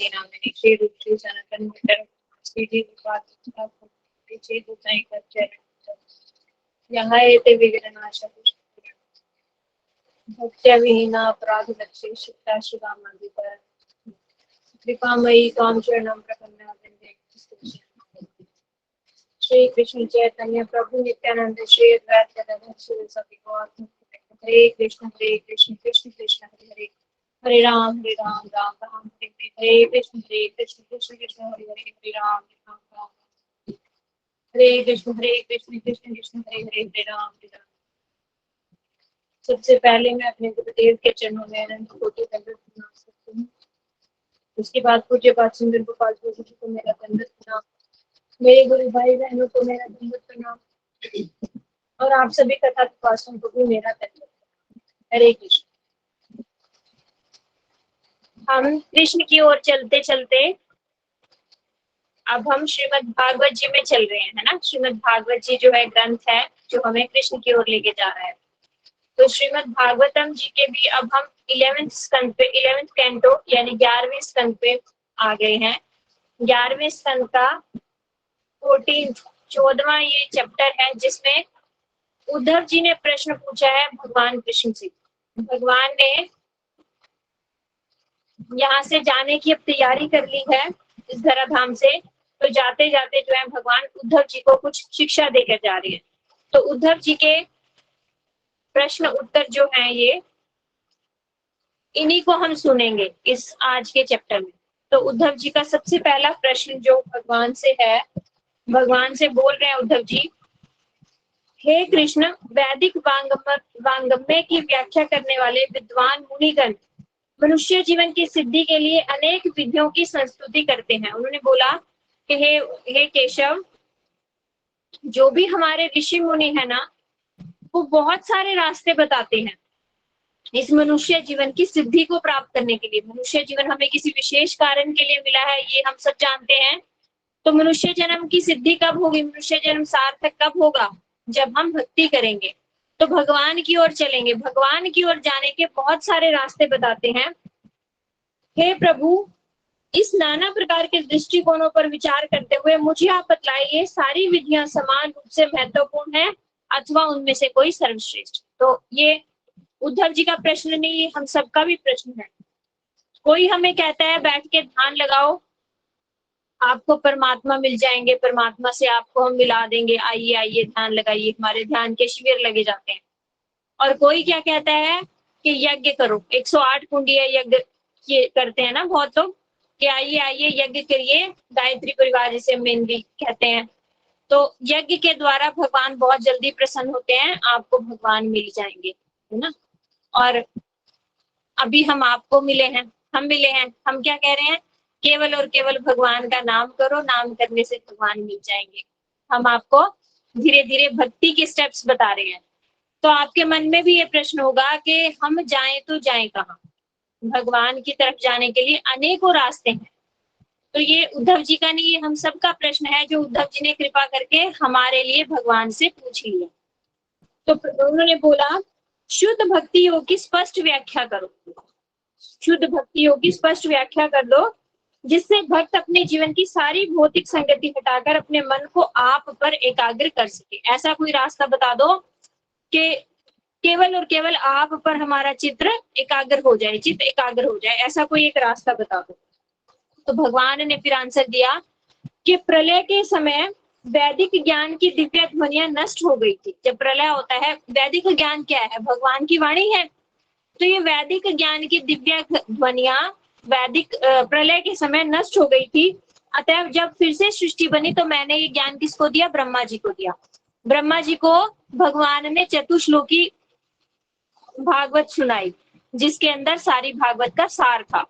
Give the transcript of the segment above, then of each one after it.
के नाम में श्री रूप श्री सनातन मिटर श्री जी रूपात्मक पीछे दुसाई कर चरण यहाँ एते विघ्ननाशक भक्त्या विहीना अपराध लक्ष्य शिक्षा शिवा मंदिर कृपामयी त्वां शरणं प्रपन्नामि श्री कृष्ण चैतन्य प्रभु नित्यानंद श्री अद्वैत गदाधर श्री सभी गौर हरे कृष्ण कृष्ण कृष्ण हरे हरे हरे राम राम राम हरे कृष्ण कृष्ण कृष्ण हरे हरे हरे राम राम हरे कृष्ण कृष्ण कृष्ण हरे हरे हरे राम राम। सबसे पहले मैं अपने गुरुदेव के चरणों में अनंत कोटि दंडवत प्रणाम करती हूँ। उसके बाद पूज्य पाद सुंदर गोपाल जी को मेरा दंडवत प्रणाम, मेरे गुरु भाई बहनों को मेरा दंडवत प्रणाम और आप सभी कथा पासों को भी मेरा दंडवत प्रणाम। हरे कृष्ण। हम कृष्ण की ओर चलते चलते अब हम श्रीमद् भागवत जी में चल रहे हैं, है ना। श्रीमद् भागवत जी जो है ग्रंथ है जो हमें कृष्ण की ओर लेके जा रहा है। तो श्रीमद् भागवतम जी के भी अब हम 11वें स्कंद पे 11वें कैंटो यानी 11वें स्कंद पे आ गए हैं। 11वें स्कंद का 14वां ये चैप्टर है जिसमें उद्धव जी ने प्रश्न पूछा है भगवान कृष्ण से। भगवान ने यहाँ से जाने की अब तैयारी कर ली है इस धराधाम से, तो जाते जाते जो है भगवान उद्धव जी को कुछ शिक्षा देकर जा रहे हैं। तो उद्धव जी के प्रश्न उत्तर जो हैं ये इन्हीं को हम सुनेंगे इस आज के चैप्टर में। तो उद्धव जी का सबसे पहला प्रश्न जो भगवान से है, भगवान से बोल रहे हैं उद्धव जी, हे कृष्ण, वैदिक वांगमय की व्याख्या करने वाले विद्वान मुनिगण मनुष्य जीवन की सिद्धि के लिए अनेक विधियों की संस्तुति करते हैं। उन्होंने बोला कि हे केशव, जो भी हमारे ऋषि मुनि है ना, वो बहुत सारे रास्ते बताते हैं इस मनुष्य जीवन की सिद्धि को प्राप्त करने के लिए। मनुष्य जीवन हमें किसी विशेष कारण के लिए मिला है, ये हम सब जानते हैं। तो मनुष्य जन्म की सिद्धि कब होगी, मनुष्य जन्म सार्थक कब होगा, जब हम भक्ति करेंगे। तो भगवान की ओर चलेंगे, भगवान की ओर जाने के बहुत सारे रास्ते बताते हैं। हे प्रभु, इस नाना प्रकार के दृष्टिकोणों पर विचार करते हुए मुझे आप बतलाइए, सारी विधियां समान रूप से महत्वपूर्ण है अथवा उनमें से कोई सर्वश्रेष्ठ। तो ये उद्धव जी का प्रश्न नहीं, ये हम सबका भी प्रश्न है। कोई हमें कहता है बैठ के ध्यान लगाओ, आपको परमात्मा मिल जाएंगे, परमात्मा से आपको हम मिला देंगे, आइए आइए ध्यान लगाइए, हमारे ध्यान के शिविर लगे जाते हैं। और कोई क्या कहता है कि यज्ञ करो, 108 कुंडीय यज्ञ करते हैं ना बहुत लोग, कि आइए आइए यज्ञ करिए, गायत्री परिवार जिसे मेनली कहते हैं। तो यज्ञ के द्वारा भगवान बहुत जल्दी प्रसन्न होते हैं, आपको भगवान मिल जाएंगे, है ना। और अभी हम आपको मिले हैं, हम मिले हैं, हम क्या कह रहे हैं, केवल और केवल भगवान का नाम करो, नाम करने से भगवान मिल जाएंगे। हम आपको धीरे धीरे भक्ति के स्टेप्स बता रहे हैं। तो आपके मन में भी ये प्रश्न होगा कि हम जाएं तो जाएं कहाँ, भगवान की तरफ जाने के लिए अनेकों रास्ते हैं। तो ये उद्धव जी का नहीं, ये हम सबका प्रश्न है जो उद्धव जी ने कृपा करके हमारे लिए भगवान से पूछ लिया। तो उन्होंने बोला, शुद्ध भक्ति योग की स्पष्ट व्याख्या करो, शुद्ध भक्ति योग की स्पष्ट व्याख्या कर दो, जिससे भक्त अपने जीवन की सारी भौतिक संगति हटाकर अपने मन को आप पर एकाग्र कर सके। ऐसा कोई रास्ता बता दो कि केवल और केवल आप पर हमारा चित्र एकाग्र हो जाए, चित्त एकाग्र हो जाए, ऐसा कोई एक रास्ता बता दो। तो भगवान ने फिर आंसर दिया कि प्रलय के समय वैदिक ज्ञान की दिव्य ध्वनियां नष्ट हो गई थी। जब प्रलय होता है, वैदिक ज्ञान क्या है, भगवान की वाणी है। तो ये वैदिक ज्ञान की दिव्य ध्वनियां वैदिक प्रलय के समय नष्ट हो गई थी। अतः जब फिर से सृष्टि बनी तो मैंने ये ज्ञान किसको दिया, ब्रह्मा जी को दिया। ब्रह्मा जी को भगवान ने चतुश्लोकी भागवत सुनाई, जिसके अंदर सारी भागवत का सार था।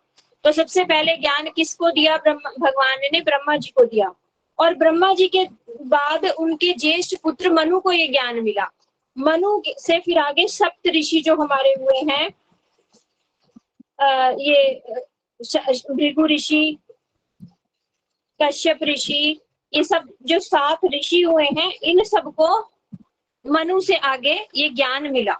तो सबसे पहले ज्ञान किसको दिया, भगवान ने ब्रह्मा जी को दिया। और ब्रह्मा जी के बाद उनके ज्येष्ठ पुत्र मनु को ये ज्ञान मिला। मनु से फिर आगे सप्त ऋषि जो हमारे हुए हैं, ये भृगु ऋषि, कश्यप ऋषि, ये सब जो 7 ऋषि हुए हैं, इन सबको मनु से आगे ये ज्ञान मिला।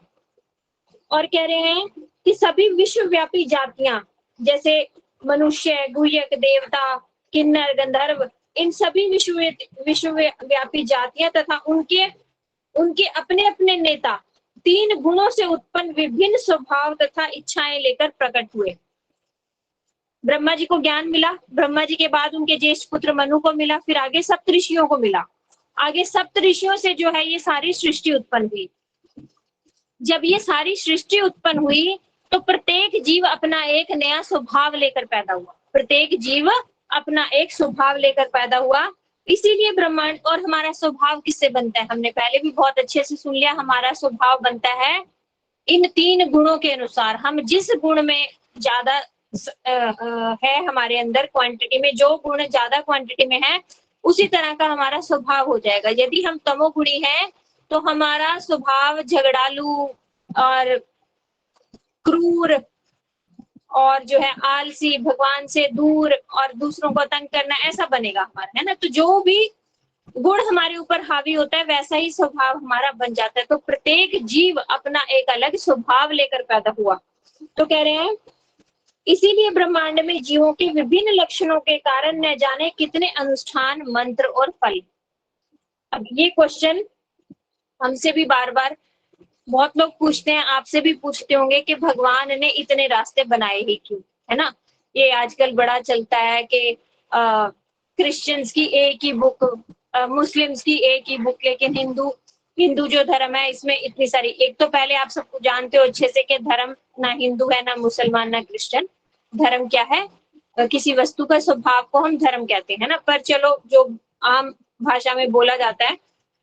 और कह रहे हैं कि सभी विश्वव्यापी जातियां, जैसे मनुष्य, गुह्यक, देवता, किन्नर, गंधर्व, इन सभी विश्वव्यापी जातियां तथा उनके अपने अपने नेता 3 गुणों से उत्पन्न विभिन्न स्वभाव तथा इच्छाएं लेकर प्रकट हुए। ब्रह्मा जी को ज्ञान मिला, ब्रह्मा जी के बाद उनके ज्येष्ठ पुत्र मनु को मिला, फिर आगे सप्तऋषियों को मिला। आगे सप्तऋषियों से जो है ये सारी सृष्टि उत्पन्न हुई। जब ये सारी सृष्टि उत्पन्न हुई तो प्रत्येक जीव अपना एक नया स्वभाव लेकर पैदा हुआ। प्रत्येक जीव अपना एक स्वभाव लेकर पैदा हुआ। इसीलिए ब्रह्मांड और हमारा स्वभाव किससे बनता है? हमने पहले भी बहुत अच्छे से सुन लिया। हमारा स्वभाव बनता है इन 3 गुणों के अनुसार। हम जिस गुण में ज्यादा है हमारे अंदर क्वांटिटी में, जो गुण ज्यादा क्वांटिटी में है उसी तरह का हमारा स्वभाव हो जाएगा। यदि हम तमोगुणी हैं तो हमारा स्वभाव झगड़ालू और क्रूर और जो है आलसी, भगवान से दूर और दूसरों को तंग करना, ऐसा बनेगा हमारा, है ना। तो जो भी गुण हमारे ऊपर हावी होता है वैसा ही स्वभाव हमारा बन जाता है। तो प्रत्येक जीव अपना एक अलग स्वभाव लेकर पैदा हुआ। तो कह रहे हैं इसीलिए ब्रह्मांड में जीवों के विभिन्न लक्षणों के कारण न जाने कितने अनुष्ठान, मंत्र और फल। अब ये क्वेश्चन हमसे भी बार बार बहुत लोग पूछते हैं, आपसे भी पूछते होंगे कि भगवान ने इतने रास्ते बनाए ही क्यों, है ना। ये आजकल बड़ा चलता है कि क्रिश्चियंस की एक ही बुक, मुस्लिम्स की एक ही बुक, लेकिन हिंदू जो धर्म है इसमें इतनी सारी। एक तो पहले आप सबको जानते हो अच्छे से कि धर्म ना हिंदू है, ना मुसलमान, ना क्रिश्चियन। धर्म क्या है? किसी वस्तु का स्वभाव को हम धर्म कहते हैं ना। पर चलो, जो आम भाषा में बोला जाता है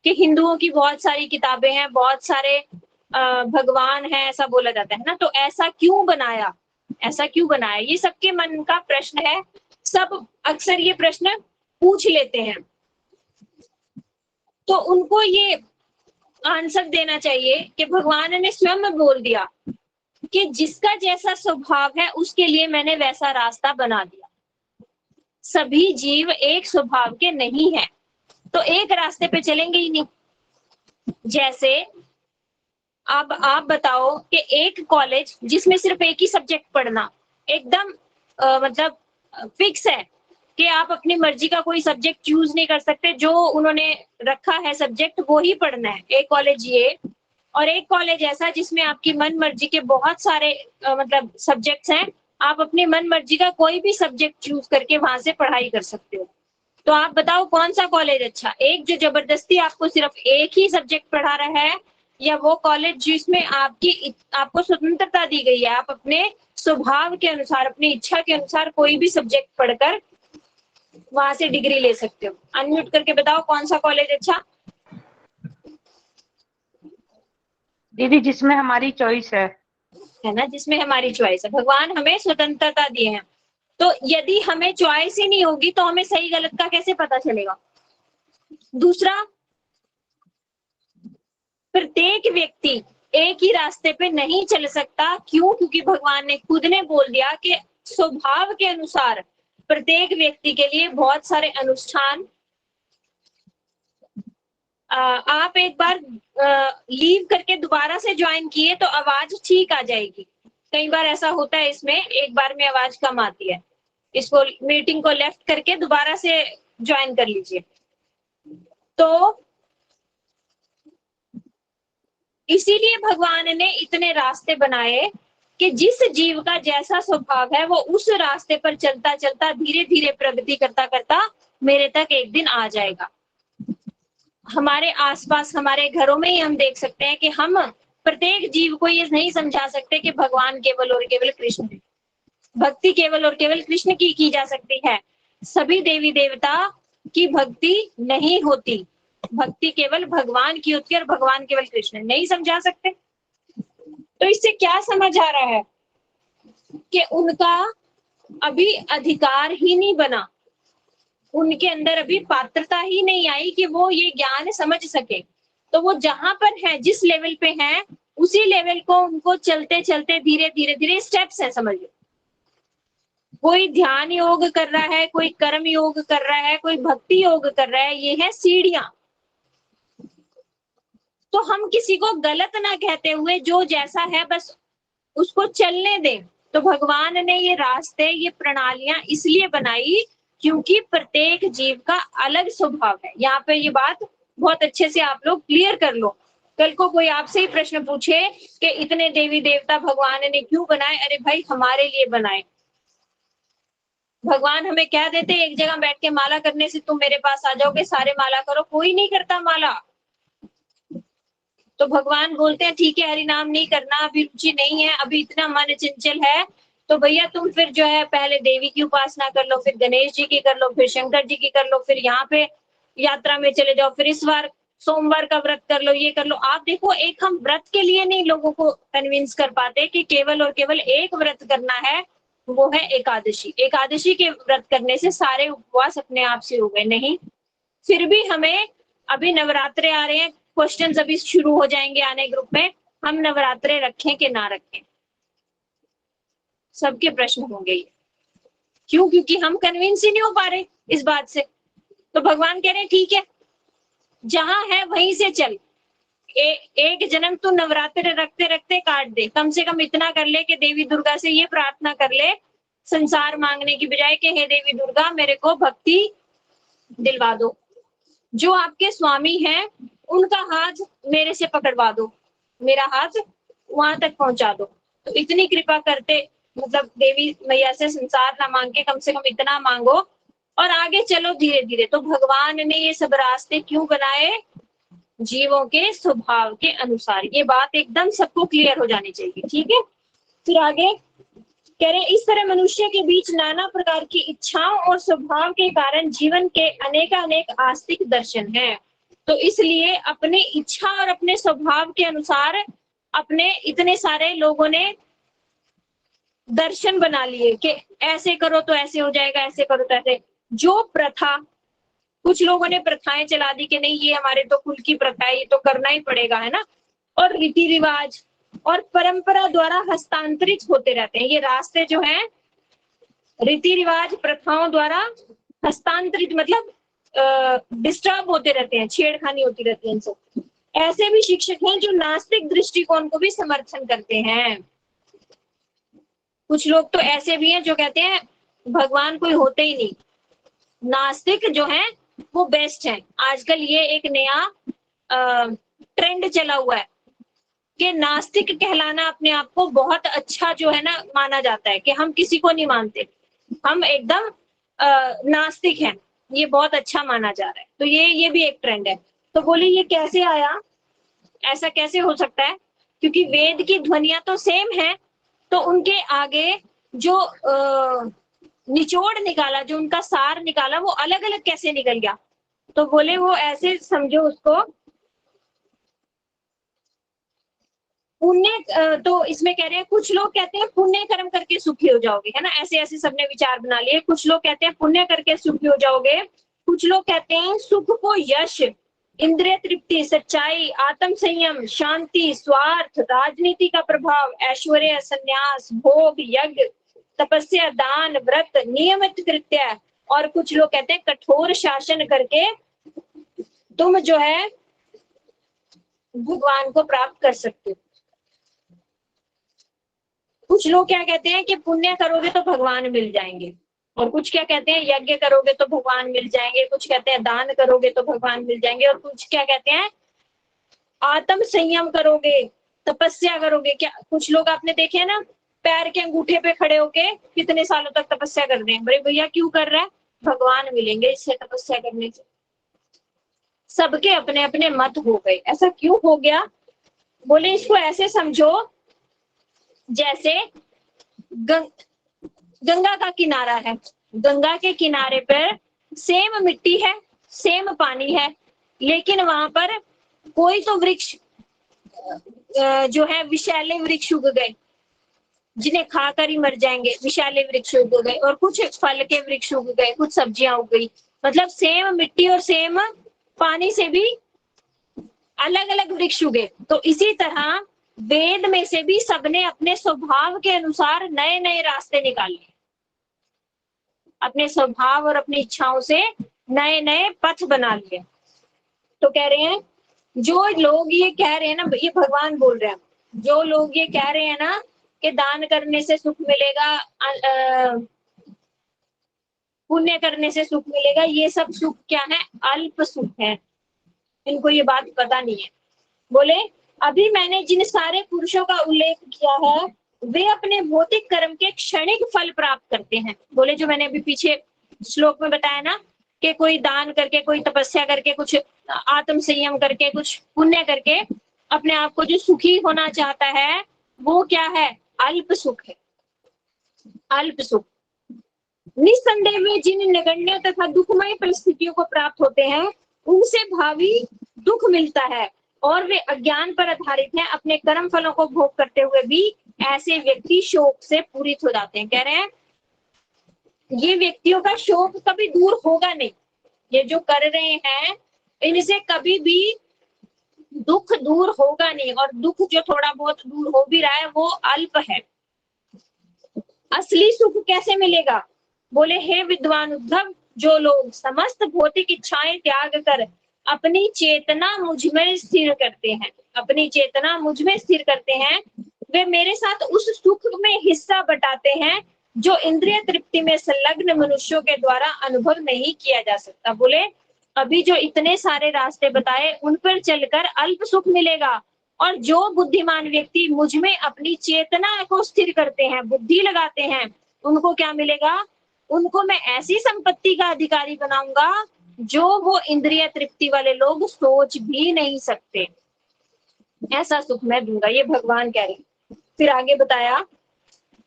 कि हिंदुओं की बहुत सारी किताबें हैं, बहुत सारे भगवान है, ऐसा बोला जाता है ना। तो ऐसा क्यों बनाया, ऐसा क्यों बनाया, ये सबके मन का प्रश्न है। सब अक्सर ये प्रश्न पूछ लेते हैं, तो उनको ये आंसर देना चाहिए कि भगवान ने स्वयं बोल दिया कि जिसका जैसा स्वभाव है उसके लिए मैंने वैसा रास्ता बना दिया। सभी जीव एक स्वभाव के नहीं है, तो एक रास्ते पे चलेंगे ही नहीं। जैसे अब आप बताओ कि एक कॉलेज जिसमें सिर्फ एक ही सब्जेक्ट पढ़ना एकदम मतलब फिक्स है कि आप अपनी मर्जी का कोई सब्जेक्ट चूज नहीं कर सकते, जो उन्होंने रखा है सब्जेक्ट वो ही पढ़ना है। एक कॉलेज ये, और एक कॉलेज ऐसा जिसमें आपकी मन मर्जी के बहुत सारे मतलब सब्जेक्ट्स हैं, आप अपनी मन मर्जी का कोई भी सब्जेक्ट चूज करके वहां से पढ़ाई कर सकते हो। तो आप बताओ कौन सा कॉलेज अच्छा? एक जो जबरदस्ती आपको सिर्फ एक ही सब्जेक्ट पढ़ा रहा है, या वो कॉलेज जिसमें आपको स्वतंत्रता दी गई है, आप अपने स्वभाव के अनुसार, अपनी इच्छा के अनुसार कोई भी सब्जेक्ट पढ़कर वहां से डिग्री ले सकते हो। अनम्यूट करके बताओ कौन सा कॉलेज अच्छा? दीदी जिसमें हमारी चॉइस है ना, जिसमें हमारी चॉइस है। भगवान हमें स्वतंत्रता दिए हैं, तो यदि हमें चॉइस ही नहीं होगी तो हमें सही गलत का कैसे पता चलेगा? दूसरा, प्रत्येक व्यक्ति एक ही रास्ते पे नहीं चल सकता। क्यों? क्योंकि भगवान ने खुद ने बोल दिया कि स्वभाव के अनुसार प्रत्येक व्यक्ति के लिए बहुत सारे अनुष्ठान। आप एक बार लीव करके दोबारा से ज्वाइन किए तो आवाज ठीक आ जाएगी। कई बार ऐसा होता है, इसमें एक बार में आवाज कम आती है। इसको, मीटिंग को लेफ्ट करके दोबारा से ज्वाइन कर लीजिए। तो इसीलिए भगवान ने इतने रास्ते बनाए कि जिस जीव का जैसा स्वभाव है वो उस रास्ते पर चलता चलता धीरे धीरे प्रगति करता करता मेरे तक एक दिन आ जाएगा। हमारे आसपास, हमारे घरों में ही हम देख सकते हैं कि हम प्रत्येक जीव को ये नहीं समझा सकते कि भगवान केवल और केवल कृष्ण है। भक्ति केवल और केवल कृष्ण की जा सकती है। सभी देवी देवता की भक्ति नहीं होती, भक्ति केवल भगवान की होती है, और भगवान केवल कृष्ण। नहीं समझा सकते। तो इससे क्या समझ आ रहा है कि उनका अभी अधिकार ही नहीं बना, उनके अंदर अभी पात्रता ही नहीं आई कि वो ये ज्ञान समझ सके। तो वो जहां पर है, जिस लेवल पे है, उसी लेवल को उनको चलते चलते धीरे धीरे धीरे स्टेप्स है, समझ लो। कोई ध्यान योग कर रहा है, कोई कर्म योग कर रहा है, कोई भक्ति योग कर रहा है, ये है सीढ़ियां। तो हम किसी को गलत ना कहते हुए जो जैसा है बस उसको चलने दें, तो भगवान ने ये रास्ते, ये प्रणालियां इसलिए बनाई क्योंकि प्रत्येक जीव का अलग स्वभाव है। यहाँ पे ये बात बहुत अच्छे से आप लोग क्लियर कर लो। कल को कोई आपसे ही प्रश्न पूछे कि इतने देवी देवता भगवान ने क्यों बनाए, अरे भाई हमारे लिए बनाए। भगवान हमें क्या देते, एक जगह बैठ के माला करने से तुम मेरे पास आ जाओगे, सारे माला करो, कोई नहीं करता माला। तो भगवान बोलते हैं ठीक है हरि नाम नहीं करना, अभी रुचि नहीं है, अभी इतना मन चंचल है, तो भैया तुम फिर जो है पहले देवी की उपासना कर लो, फिर गणेश जी की कर लो, फिर शंकर जी की कर लो, फिर यहाँ पे यात्रा में चले जाओ, फिर इस बार सोमवार का व्रत कर लो, ये कर लो। आप देखो, एक हम व्रत के लिए नहीं लोगों को कन्विंस कर पाते कि केवल और केवल एक व्रत करना है, वो है एकादशी। एकादशी के व्रत करने से सारे उपवास अपने आप से हो गए नहीं। फिर भी हमें, अभी नवरात्रे आ रहे हैं, क्वेश्चंस अभी शुरू हो जाएंगे आने ग्रुप में, हम नवरात्रे रखें कि ना रखें, सबके प्रश्न होंगे ये। क्यों? क्योंकि हम कन्विंस ही नहीं हो पा रहे इस बात से। तो भगवान कह रहे हैं ठीक है, जहां है वहीं से चल, एक जन्म तू नवरात्रे रखते रखते काट दे, कम से कम इतना कर ले कि देवी दुर्गा से ये प्रार्थना कर ले, संसार मांगने की बजाय कि हे देवी दुर्गा मेरे को भक्ति दिलवा दो, जो आपके स्वामी हैं उनका हाथ मेरे से पकड़वा दो, मेरा हाथ वहां तक पहुंचा दो। तो इतनी कृपा करते, मतलब देवी मैया से संसार ना मांग के कम से कम इतना मांगो और आगे चलो धीरे धीरे। तो भगवान ने ये सब रास्ते क्यों बनाए? जीवों के स्वभाव के अनुसार। ये बात एकदम सबको क्लियर हो जानी चाहिए, ठीक है। फिर आगे कह रहे हैं, इस तरह मनुष्य के बीच नाना प्रकार की इच्छाओं और स्वभाव के कारण जीवन के अनेकानेक आस्तिक दर्शन हैं। तो इसलिए अपनी इच्छा और अपने स्वभाव के अनुसार अपने इतने सारे लोगों ने दर्शन बना लिए कि ऐसे करो तो ऐसे हो जाएगा, ऐसे करो तो ऐसे। जो प्रथा, कुछ लोगों ने प्रथाएं चला दी कि नहीं ये हमारे तो कुल की प्रथा है, ये तो करना ही पड़ेगा, है ना। और रीति रिवाज और परंपरा द्वारा हस्तांतरित होते रहते हैं। ये रास्ते जो हैं रीति रिवाज प्रथाओं द्वारा हस्तांतरित, मतलब डिस्टर्ब होते रहते हैं, छेड़खानी होती रहती है इनसे। ऐसे भी शिक्षक हैं जो नास्तिक दृष्टिकोण को भी समर्थन करते हैं। कुछ लोग तो ऐसे भी हैं जो कहते हैं भगवान कोई होते ही नहीं, नास्तिक जो है वो बेस्ट है। आजकल ये एक नया ट्रेंड चला हुआ है कि नास्तिक कहलाना अपने आप को बहुत अच्छा जो है ना माना जाता है, कि हम किसी को नहीं मानते, हम एकदम नास्तिक हैं, ये बहुत अच्छा माना जा रहा है। तो ये भी एक ट्रेंड है। तो बोले ये कैसे आया, ऐसा कैसे हो सकता है? क्योंकि वेद की ध्वनियां तो सेम है, तो उनके आगे जो निचोड़ निकाला, जो उनका सार निकाला, वो अलग अलग कैसे निकल गया? तो बोले वो ऐसे समझो उसको, पुण्य, तो इसमें कह रहे हैं कुछ लोग कहते हैं पुण्य कर्म करके सुखी हो जाओगे, है ना, ऐसे ऐसे सबने विचार बना लिए। कुछ लोग कहते हैं पुण्य करके सुखी हो जाओगे, कुछ लोग कहते हैं सुख को यश, इंद्रिय तृप्ति, सच्चाई, आत्म संयम, शांति, स्वार्थ, राजनीति का प्रभाव, ऐश्वर्य, संन्यास, भोग, यज्ञ, तपस्या, दान, व्रत, नियमित कृत्य, और कुछ लोग कहते हैं कठोर शासन करके तुम जो है भगवान को प्राप्त कर सकते हो। कुछ लोग क्या कहते हैं कि पुण्य करोगे तो भगवान मिल जाएंगे, और कुछ क्या कहते हैं यज्ञ करोगे तो भगवान मिल जाएंगे, कुछ कहते हैं दान करोगे तो भगवान मिल जाएंगे, और कुछ क्या कहते हैं आत्म संयम करोगे, तपस्या करोगे। क्या कुछ लोग आपने देखे हैं ना, पैर के अंगूठे पे खड़े होके कितने सालों तक तपस्या कर रहे हैं। बड़े भैया क्यों कर रहा है? भगवान मिलेंगे इससे तपस्या करने से। सबके अपने अपने मत हो गए। ऐसा क्यों हो गया? बोले इसको ऐसे समझो जैसे गंगा का किनारा है, गंगा के किनारे पर सेम मिट्टी है, सेम पानी है, लेकिन वहां पर कोई तो वृक्ष जो है विषैले वृक्ष उग गए, जिन्हें खाकर ही मर जाएंगे, विषैले वृक्ष उग गए, और कुछ फल के वृक्ष उग गए, कुछ सब्जियां उग गई। मतलब सेम मिट्टी और सेम पानी से भी अलग अलग वृक्ष उगे। तो इसी तरह वेद में से भी सबने अपने स्वभाव के अनुसार नए नए रास्ते निकाले, अपने स्वभाव और अपनी इच्छाओं से नए नए पथ बना लिए। तो कह रहे हैं जो लोग ये कह रहे हैं ना, ये भगवान बोल रहे हैं, जो लोग ये कह रहे हैं ना कि दान करने से सुख मिलेगा, पुण्य करने से सुख मिलेगा, ये सब सुख क्या है? अल्प सुख है। इनको ये बात पता नहीं है। बोले अभी मैंने जिन सारे पुरुषों का उल्लेख किया है वे अपने भौतिक कर्म के क्षणिक फल प्राप्त करते हैं। बोले जो मैंने अभी पीछे श्लोक में बताया ना कि कोई दान करके, कोई तपस्या करके, कुछ आत्म संयम करके, कुछ पुण्य करके अपने आप को जो सुखी होना चाहता है वो क्या है? अल्प सुख है, अल्प सुख। निस्संदेह में जिन नगण्य तथा दुखमय परिस्थितियों को प्राप्त होते हैं उनसे भावी दुख मिलता है और वे अज्ञान पर आधारित हैं। अपने कर्म फलों को भोग करते हुए भी ऐसे व्यक्ति शोक से पूरित हो जाते हैं। कह रहे हैं ये व्यक्तियों का शोक कभी दूर होगा नहीं। ये जो कर रहे हैं इनसे कभी भी दुख दूर होगा नहीं, और दुख जो थोड़ा बहुत दूर हो भी रहा है वो अल्प है। असली सुख कैसे मिलेगा? बोले हे विद्वान उद्धव, जो लोग समस्त भौतिक इच्छाएं त्याग कर अपनी चेतना मुझ में स्थिर करते हैं, अपनी चेतना मुझ में स्थिर करते हैं, वे मेरे साथ उस सुख में हिस्सा बटाते हैं जो इंद्रिय तृप्ति में संलग्न मनुष्यों के द्वारा अनुभव नहीं किया जा सकता। बोले अभी जो इतने सारे रास्ते बताए उन पर चलकर अल्प सुख मिलेगा, और जो बुद्धिमान व्यक्ति मुझ में अपनी चेतना को स्थिर करते हैं, बुद्धि लगाते हैं, उनको क्या मिलेगा? उनको मैं ऐसी संपत्ति का अधिकारी बनाऊंगा जो वो इंद्रिय तृप्ति वाले लोग सोच भी नहीं सकते। ऐसा सुख मैं दूंगा, ये भगवान कह रहे। फिर आगे बताया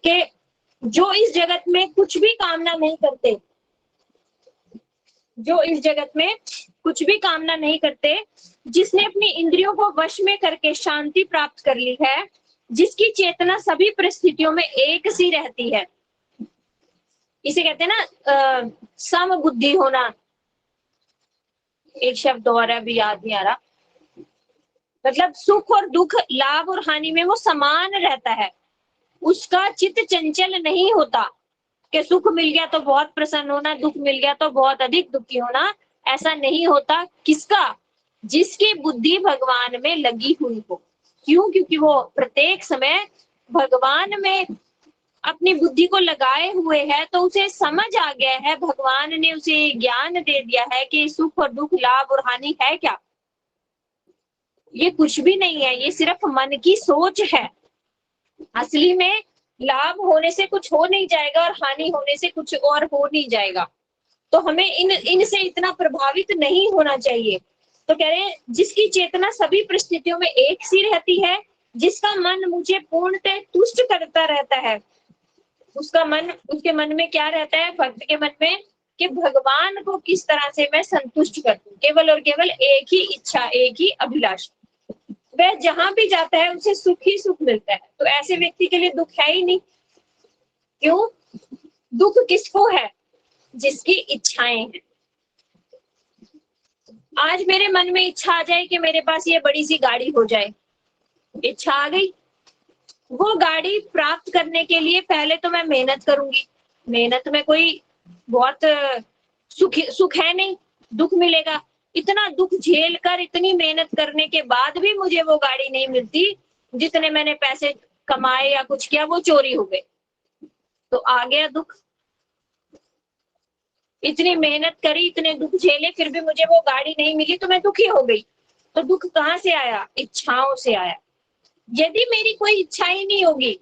कि जो इस जगत में कुछ भी कामना नहीं करते, जो इस जगत में कुछ भी कामना नहीं करते, जिसने अपनी इंद्रियों को वश में करके शांति प्राप्त कर ली है, जिसकी चेतना सभी परिस्थितियों में एक सी रहती है, इसे कहते हैं ना सम बुद्धि होना। एक शब्द और अभी याद नहीं आ रहा, मतलब सुख और दुख, लाभ और हानि में वो समान रहता है। उसका चित्त चंचल नहीं होता कि सुख मिल गया तो बहुत प्रसन्न होना, दुख मिल गया तो बहुत अधिक दुखी होना। ऐसा नहीं होता। किसका? जिसकी बुद्धि भगवान में लगी हुई हो। क्यों? क्योंकि वो प्रत्येक समय भगवान में अपनी बुद्धि को लगाए हुए है, तो उसे समझ आ गया है, भगवान ने उसे ज्ञान दे दिया है कि सुख और दुख, लाभ और हानि है क्या? ये कुछ भी नहीं है, ये सिर्फ मन की सोच है। असली में लाभ होने से कुछ हो नहीं जाएगा और हानि होने से कुछ और हो नहीं जाएगा। तो हमें इनसे इतना प्रभावित नहीं होना चाहिए। तो कह रहे हैं जिसकी चेतना सभी परिस्थितियों में एक सी रहती है, जिसका मन मुझे पूर्णतः तुष्ट करता रहता है, उसका मन, उसके मन में क्या रहता है? भक्त के मन में कि भगवान को किस तरह से मैं संतुष्ट कर दूं। केवल और केवल एक ही इच्छा, एक ही अभिलाषा। वह जहां भी जाता है उसे सुख ही सुख मिलता है। तो ऐसे व्यक्ति के लिए दुख है ही नहीं। क्यों? दुख किसको है? जिसकी इच्छाएं हैं। आज मेरे मन में इच्छा आ जाए कि मेरे पास ये बड़ी सी गाड़ी हो जाए, इच्छा आ गई। वो गाड़ी प्राप्त करने के लिए पहले तो मैं मेहनत करूंगी। मेहनत में कोई बहुत सुख है नहीं, दुख मिलेगा। इतना दुख झेल कर, इतनी मेहनत करने के बाद भी मुझे वो गाड़ी नहीं मिलती, जितने मैंने पैसे कमाए या कुछ किया वो चोरी हो गए, तो आ गया दुख। इतनी मेहनत करी, इतने दुख झेले, फिर भी मुझे वो गाड़ी नहीं मिली तो मैं दुखी हो गई। तो दुख कहाँ से आया? इच्छाओं से आया। यदि मेरी कोई इच्छा ही नहीं होगी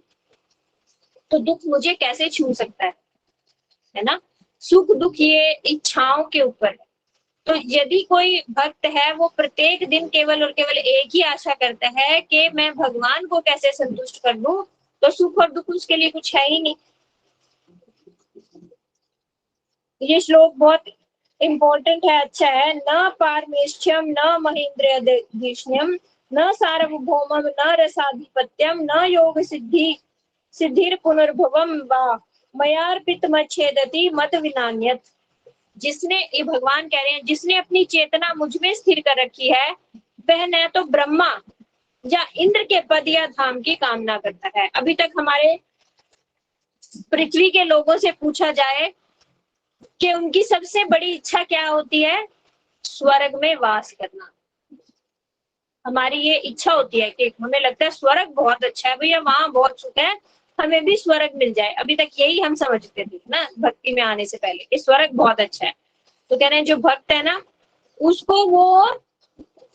तो दुख मुझे कैसे छू सकता है ना? सुख दुख ये इच्छाओं के ऊपर है। तो यदि कोई भक्त है वो प्रत्येक दिन केवल और केवल एक ही आशा करता है कि मैं भगवान को कैसे संतुष्ट कर दूं, तो सुख और दुख उसके लिए कुछ है ही नहीं। ये श्लोक बहुत इंपॉर्टेंट है, अच्छा है। न पारमेष्ठ्यम न महेंद्रधिष्ण्यम न सार्वभौमम न रसाधिपत्यम न योग सिद्धिर पुनर्भवम वा मयार्पित मच्छेदति मत विनान्यत। जिसने, ये भगवान कह रहे हैं, जिसने अपनी चेतना मुझ में स्थिर कर रखी है वह न तो ब्रह्मा या इंद्र के पद या धाम की कामना करता है। अभी तक हमारे पृथ्वी के लोगों से पूछा जाए कि उनकी सबसे बड़ी इच्छा क्या होती है? स्वर्ग में वास करना। हमारी ये इच्छा होती है कि हमें लगता है स्वर्ग बहुत अच्छा है भैया, वहां बहुत सुख है, हमें भी स्वर्ग मिल जाए। अभी तक यही हम समझते थे ना भक्ति में आने से पहले कि स्वर्ग बहुत अच्छा है। तो कह रहे हैं जो भक्त है ना उसको वो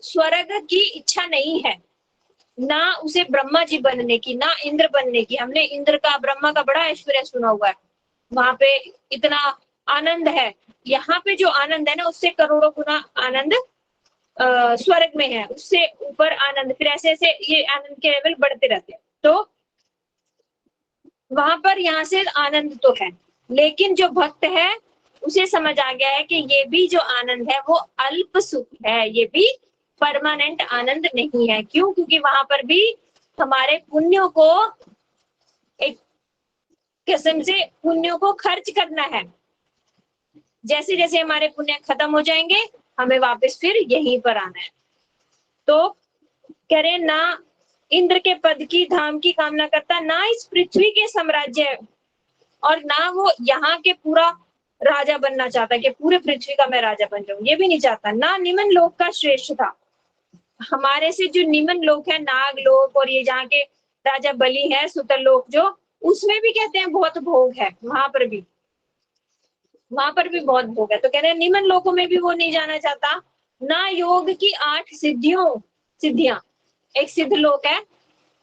स्वर्ग की इच्छा नहीं है, ना उसे ब्रह्मा जी बनने की, ना इंद्र बनने की। हमने इंद्र का ब्रह्मा का बड़ा ऐश्वर्य सुना हुआ है, वहां पे इतना आनंद है। यहाँ पे जो आनंद है ना उससे करोड़ों गुना आनंद स्वर्ग में है, उससे ऊपर आनंद। फिर ऐसे ऐसे ये आनंद के लेवल बढ़ते रहते हैं। तो वहां पर यहाँ से आनंद तो है, लेकिन जो भक्त है उसे समझ आ गया है कि ये भी जो आनंद है वो अल्प सुख है, ये भी परमानेंट आनंद नहीं है। क्यों? क्योंकि वहां पर भी हमारे पुण्यों को एक किस्म से पुण्यों को खर्च करना है। जैसे जैसे हमारे पुण्य खत्म हो जाएंगे हमें वापस फिर यहीं पर आना है। तो कह रहे ना इंद्र के पद की धाम की कामना करता, ना इस पृथ्वी के साम्राज्य, और ना वो यहाँ के पूरा राजा बनना चाहता कि पूरे पृथ्वी का मैं राजा बन जाऊं, ये भी नहीं चाहता। ना निम्न लोक का श्रेष्ठ था, हमारे से जो निम्न लोक है नाग लोक और ये जहाँ के राजा बलि है सुतर लोक, जो उसमें भी कहते हैं बहुत भोग है, वहां पर भी बहुत भोग है। तो कह रहे हैं निम्न लोकों में भी वो नहीं जाना चाहता। ना योग की 8 सिद्धियां, एक सिद्ध लोक है,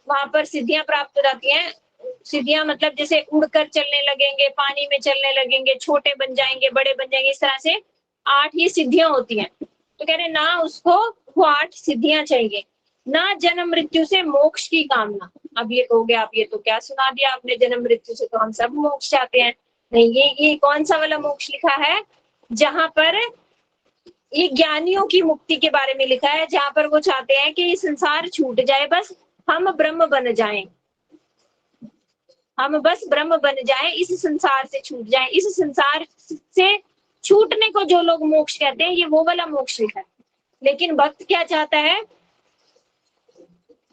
वहां पर सिद्धियां प्राप्त हो जाती हैं। सिद्धियां मतलब जैसे उड़कर चलने लगेंगे, पानी में चलने लगेंगे, छोटे बन जाएंगे, बड़े बन जाएंगे, इस तरह से 8 ही सिद्धियां होती हैं। तो कह रहे ना उसको वो 8 सिद्धियां चाहिए, ना जन्म मृत्यु से मोक्ष की कामना। अब ये कहोगे आप ये तो क्या सुना दिया आपने, जन्म मृत्यु से तो हम सब मोक्ष चाहते हैं। नहीं, ये कौन सा वाला मोक्ष लिखा है? जहां पर ये ज्ञानियों की मुक्ति के बारे में लिखा है, जहां पर वो चाहते हैं कि ये संसार छूट जाए, बस हम ब्रह्म बन जाएं, हम बस ब्रह्म बन जाएं, इस संसार से छूट जाएं। इस संसार से छूटने को जो लोग मोक्ष कहते हैं, ये वो वाला मोक्ष लिखा है। लेकिन भक्त क्या चाहता है?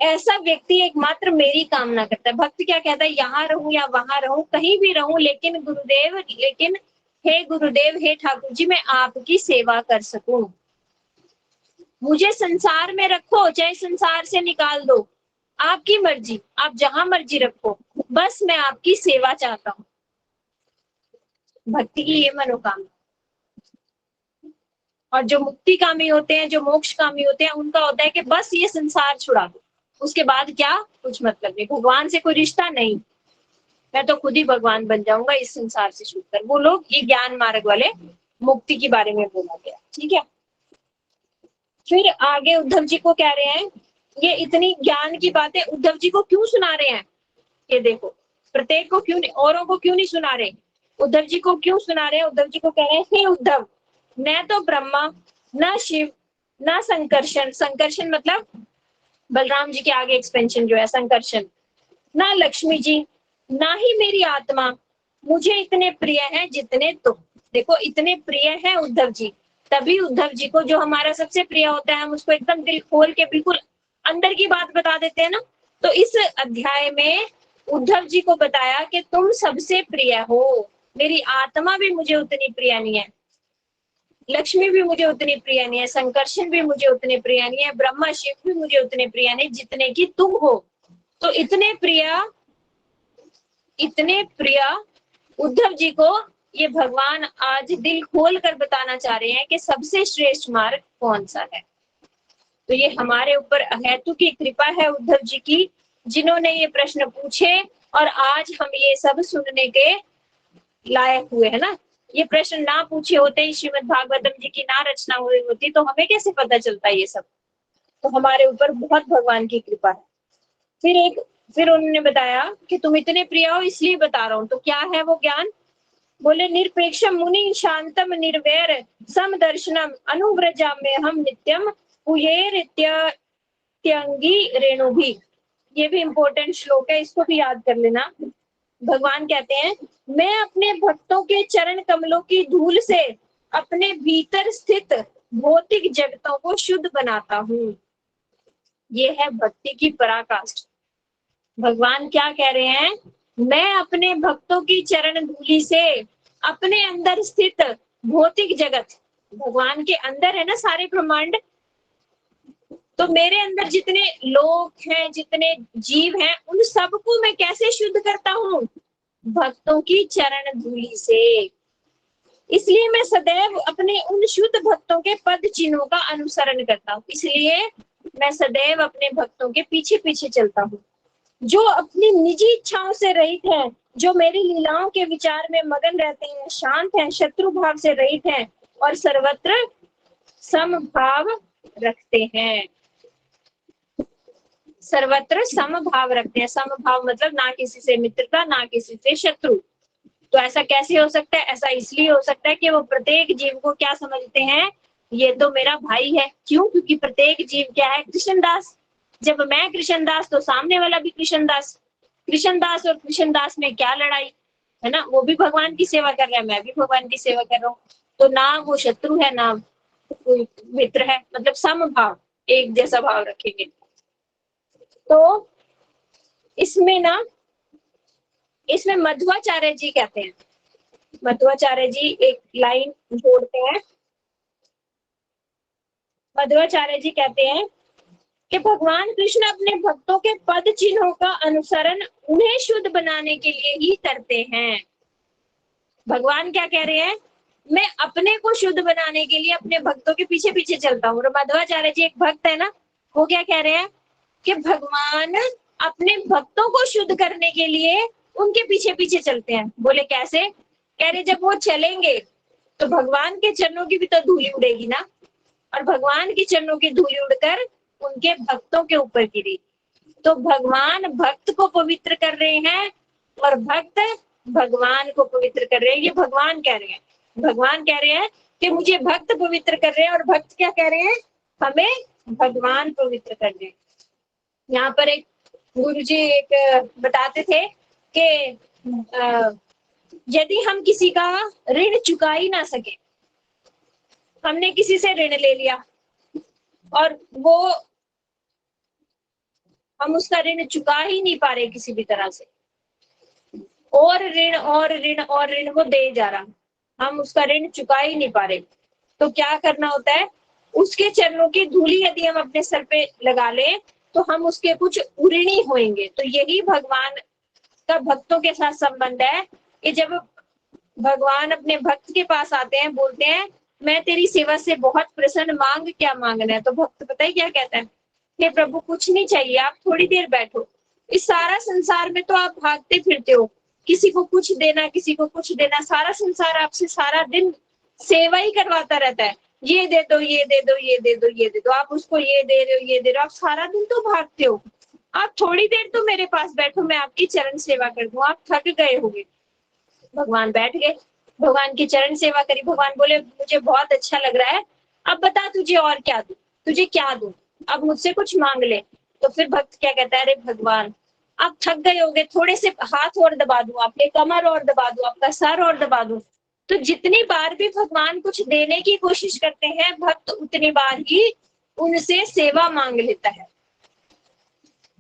ऐसा व्यक्ति एकमात्र मेरी कामना करता है। भक्त क्या कहता है? यहाँ रहूं या वहां रहूं, कहीं भी रहूं, लेकिन हे गुरुदेव, हे ठाकुर जी, मैं आपकी सेवा कर सकूं। मुझे संसार में रखो, चाहे संसार से निकाल दो, आपकी मर्जी, आप जहां मर्जी रखो, बस मैं आपकी सेवा चाहता हूं। भक्ति की ये मनोकामना। और जो मुक्ति कामी होते हैं, जो मोक्ष कामी होते हैं, उनका होता है कि बस ये संसार छुड़ा दो, उसके बाद क्या कुछ मतलब नहीं, भगवान से कोई रिश्ता नहीं, मैं तो खुद ही भगवान बन जाऊंगा इस संसार से छूटकर। वो लोग ये ज्ञान मार्ग वाले मुक्ति के बारे में बोला गया। ठीक है, फिर आगे उद्धव जी को कह रहे हैं, ये इतनी ज्ञान की बातें उद्धव जी को क्यों सुना रहे हैं? ये देखो, प्रत्येक को क्यों नहीं, औरों को क्यों नहीं सुना रहे, उद्धव जी को क्यों सुना रहे हैं? उद्धव जी को कह रहे हैं, हे उद्धव, न तो ब्रह्मा, न शिव, न संकर्षण, संकर्षण मतलब बलराम जी के आगे एक्सपेंशन जो है संकर्षण, ना लक्ष्मी जी, ना ही मेरी आत्मा मुझे इतने प्रिय है जितने तुम। देखो, इतने प्रिय है उद्धव जी, तभी उद्धव जी को जो हमारा सबसे प्रिय होता है हम उसको एकदम दिल खोल के बिल्कुल अंदर की बात बता देते हैं ना। तो इस अध्याय में उद्धव जी को बताया कि तुम सबसे प्रिय हो, मेरी आत्मा भी मुझे उतनी प्रिय नहीं है, लक्ष्मी भी मुझे उतनी प्रिय नहीं है, संकर्षण भी मुझे उतने प्रिय नहीं है, ब्रह्मा शिव भी मुझे उतने प्रिय नहीं जितने की तुम हो। तो इतने प्रिय उद्धव जी को ये भगवान आज दिल खोल कर बताना चाह रहे हैं कि सबसे श्रेष्ठ मार्ग कौन सा है। तो ये हमारे ऊपर अहेतु की कृपा है उद्धव जी की, जिन्होंने ये प्रश्न पूछे और आज हम ये सब सुनने के लायक हुए है ना। ये प्रश्न ना पूछे होते ही, श्रीमद् भागवतम जी की ना रचना हुई होती, तो हमें कैसे पता चलता ये सब? तो हमारे ऊपर बहुत भगवान की कृपा है। फिर उन्होंने बताया कि तुम इतने प्रिय हो इसलिए बता रहा हूँ। तो क्या है वो ज्ञान? बोले, निरपेक्षम मुनि शांतम निर्वैर समदर्शनम अनुव्रजा में हम नित्यम पुयेरित्यंगी रेणु भी। ये भी इंपॉर्टेंट श्लोक है, इसको भी याद कर लेना। भगवान कहते हैं, मैं अपने भक्तों के चरण कमलों की धूल से अपने भीतर स्थित भौतिक जगतों को शुद्ध बनाता हूँ। ये है भक्ति की पराकाष्ठा। भगवान क्या कह रहे हैं? मैं अपने भक्तों की चरण धूलि से अपने अंदर स्थित भौतिक जगत, भगवान के अंदर है ना सारे ब्रह्मांड, तो मेरे अंदर जितने लोग हैं, जितने जीव हैं, उन सबको मैं कैसे शुद्ध करता हूँ? भक्तों की चरण धूलि से। इसलिए मैं सदैव अपने उन शुद्ध भक्तों के पद चिन्हों का अनुसरण करता हूँ। इसलिए मैं सदैव अपने भक्तों के पीछे पीछे चलता हूँ, जो अपनी निजी इच्छाओं से रहित हैं, जो मेरी लीलाओं के विचार में मगन रहते हैं, शांत हैं, शत्रु भाव से रहित हैं और सर्वत्र समभाव रखते हैं। सर्वत्र समभाव रखते हैं। समभाव मतलब ना किसी से मित्रता, ना किसी से शत्रु। तो ऐसा कैसे हो सकता है? ऐसा इसलिए हो सकता है कि वो प्रत्येक जीव को क्या समझते हैं? ये तो मेरा भाई है। क्यों? क्योंकि प्रत्येक जीव क्या है? कृष्णदास। जब मैं कृष्णदास तो सामने वाला भी कृष्णदास। कृष्णदास और कृष्णदास में क्या लड़ाई है ना? वो भी भगवान की सेवा कर रहा है, मैं भी भगवान की सेवा कर रहा हूँ। तो ना वो शत्रु है ना कोई मित्र है, मतलब समभाव, एक जैसा भाव रखेंगे। तो इसमें ना, इसमें मध्वाचार्य जी कहते हैं, मध्वाचार्य जी एक लाइन जोड़ते हैं। मध्वाचार्य जी कहते हैं कि भगवान कृष्ण अपने भक्तों के पद चिन्हों का अनुसरण उन्हें शुद्ध बनाने के लिए ही करते हैं। भगवान क्या कह रहे हैं? मैं अपने को शुद्ध बनाने के लिए अपने भक्तों के पीछे पीछे चलता हूँ। मध्वाचार्य जी एक भक्त है ना, वो क्या कह रहे हैं कि भगवान अपने भक्तों को शुद्ध करने के लिए उनके पीछे पीछे चलते हैं। बोले कैसे? कह रहे जब वो चलेंगे तो भगवान के चरणों की भी तो धूली उड़ेगी ना, और भगवान के चरणों की धूली उड़कर उनके भक्तों के ऊपर गिरेगी। तो भगवान भक्त को पवित्र कर रहे हैं और भक्त भगवान को पवित्र कर रहे हैं। ये भगवान कह रहे हैं। भगवान कह रहे हैं कि मुझे भक्त पवित्र कर रहे हैं, और भक्त क्या कह रहे हैं? हमें भगवान पवित्र कर रहे हैं। यहाँ पर एक गुरुजी एक बताते थे कि यदि हम किसी का ऋण चुका ही ना सके, हमने किसी से ऋण ले लिया और वो हम उसका ऋण चुका ही नहीं पा रहे किसी भी तरह से, और ऋण और ऋण और ऋण वो दे जा रहा, हम उसका ऋण चुका ही नहीं पा रहे, तो क्या करना होता है? उसके चरणों की धूली यदि हम अपने सर पे लगा लें तो हम उसके कुछ ऋणी होंगे। तो यही भगवान का भक्तों के साथ संबंध है कि जब भगवान अपने भक्त के पास आते हैं, बोलते हैं मैं तेरी सेवा से बहुत प्रसन्न, मांग क्या मांगना है? तो भक्त पता है क्या कहता है? हे प्रभु कुछ नहीं चाहिए, आप थोड़ी देर बैठो। इस सारा संसार में तो आप भागते फिरते हो, किसी को कुछ देना, किसी को कुछ देना, सारा संसार आपसे सारा दिन सेवा ही करवाता रहता है। ये दे दो, ये दे दो, ये दे दो, ये दे दो, आप उसको ये दे रहे हो, ये दे रहे हो, आप सारा दिन तो भागते हो। आप थोड़ी देर तो मेरे पास बैठो, मैं आपकी चरण सेवा कर दूं, आप थक गए होंगे। भगवान बैठ गए, भगवान की चरण सेवा करी। भगवान बोले मुझे बहुत अच्छा लग रहा है, अब बता तुझे और क्या दूं, तुझे क्या दूं, अब मुझसे कुछ मांग ले। तो फिर भक्त क्या कहता है? अरे भगवान आप थक गए होंगे, थोड़े से हाथ और दबा दूं, आपके कमर और दबा दूं, आपका सर और दबा दूं। तो जितनी बार भी भगवान कुछ देने की कोशिश करते हैं, भक्त उतनी बार ही उनसे सेवा मांग लेता है।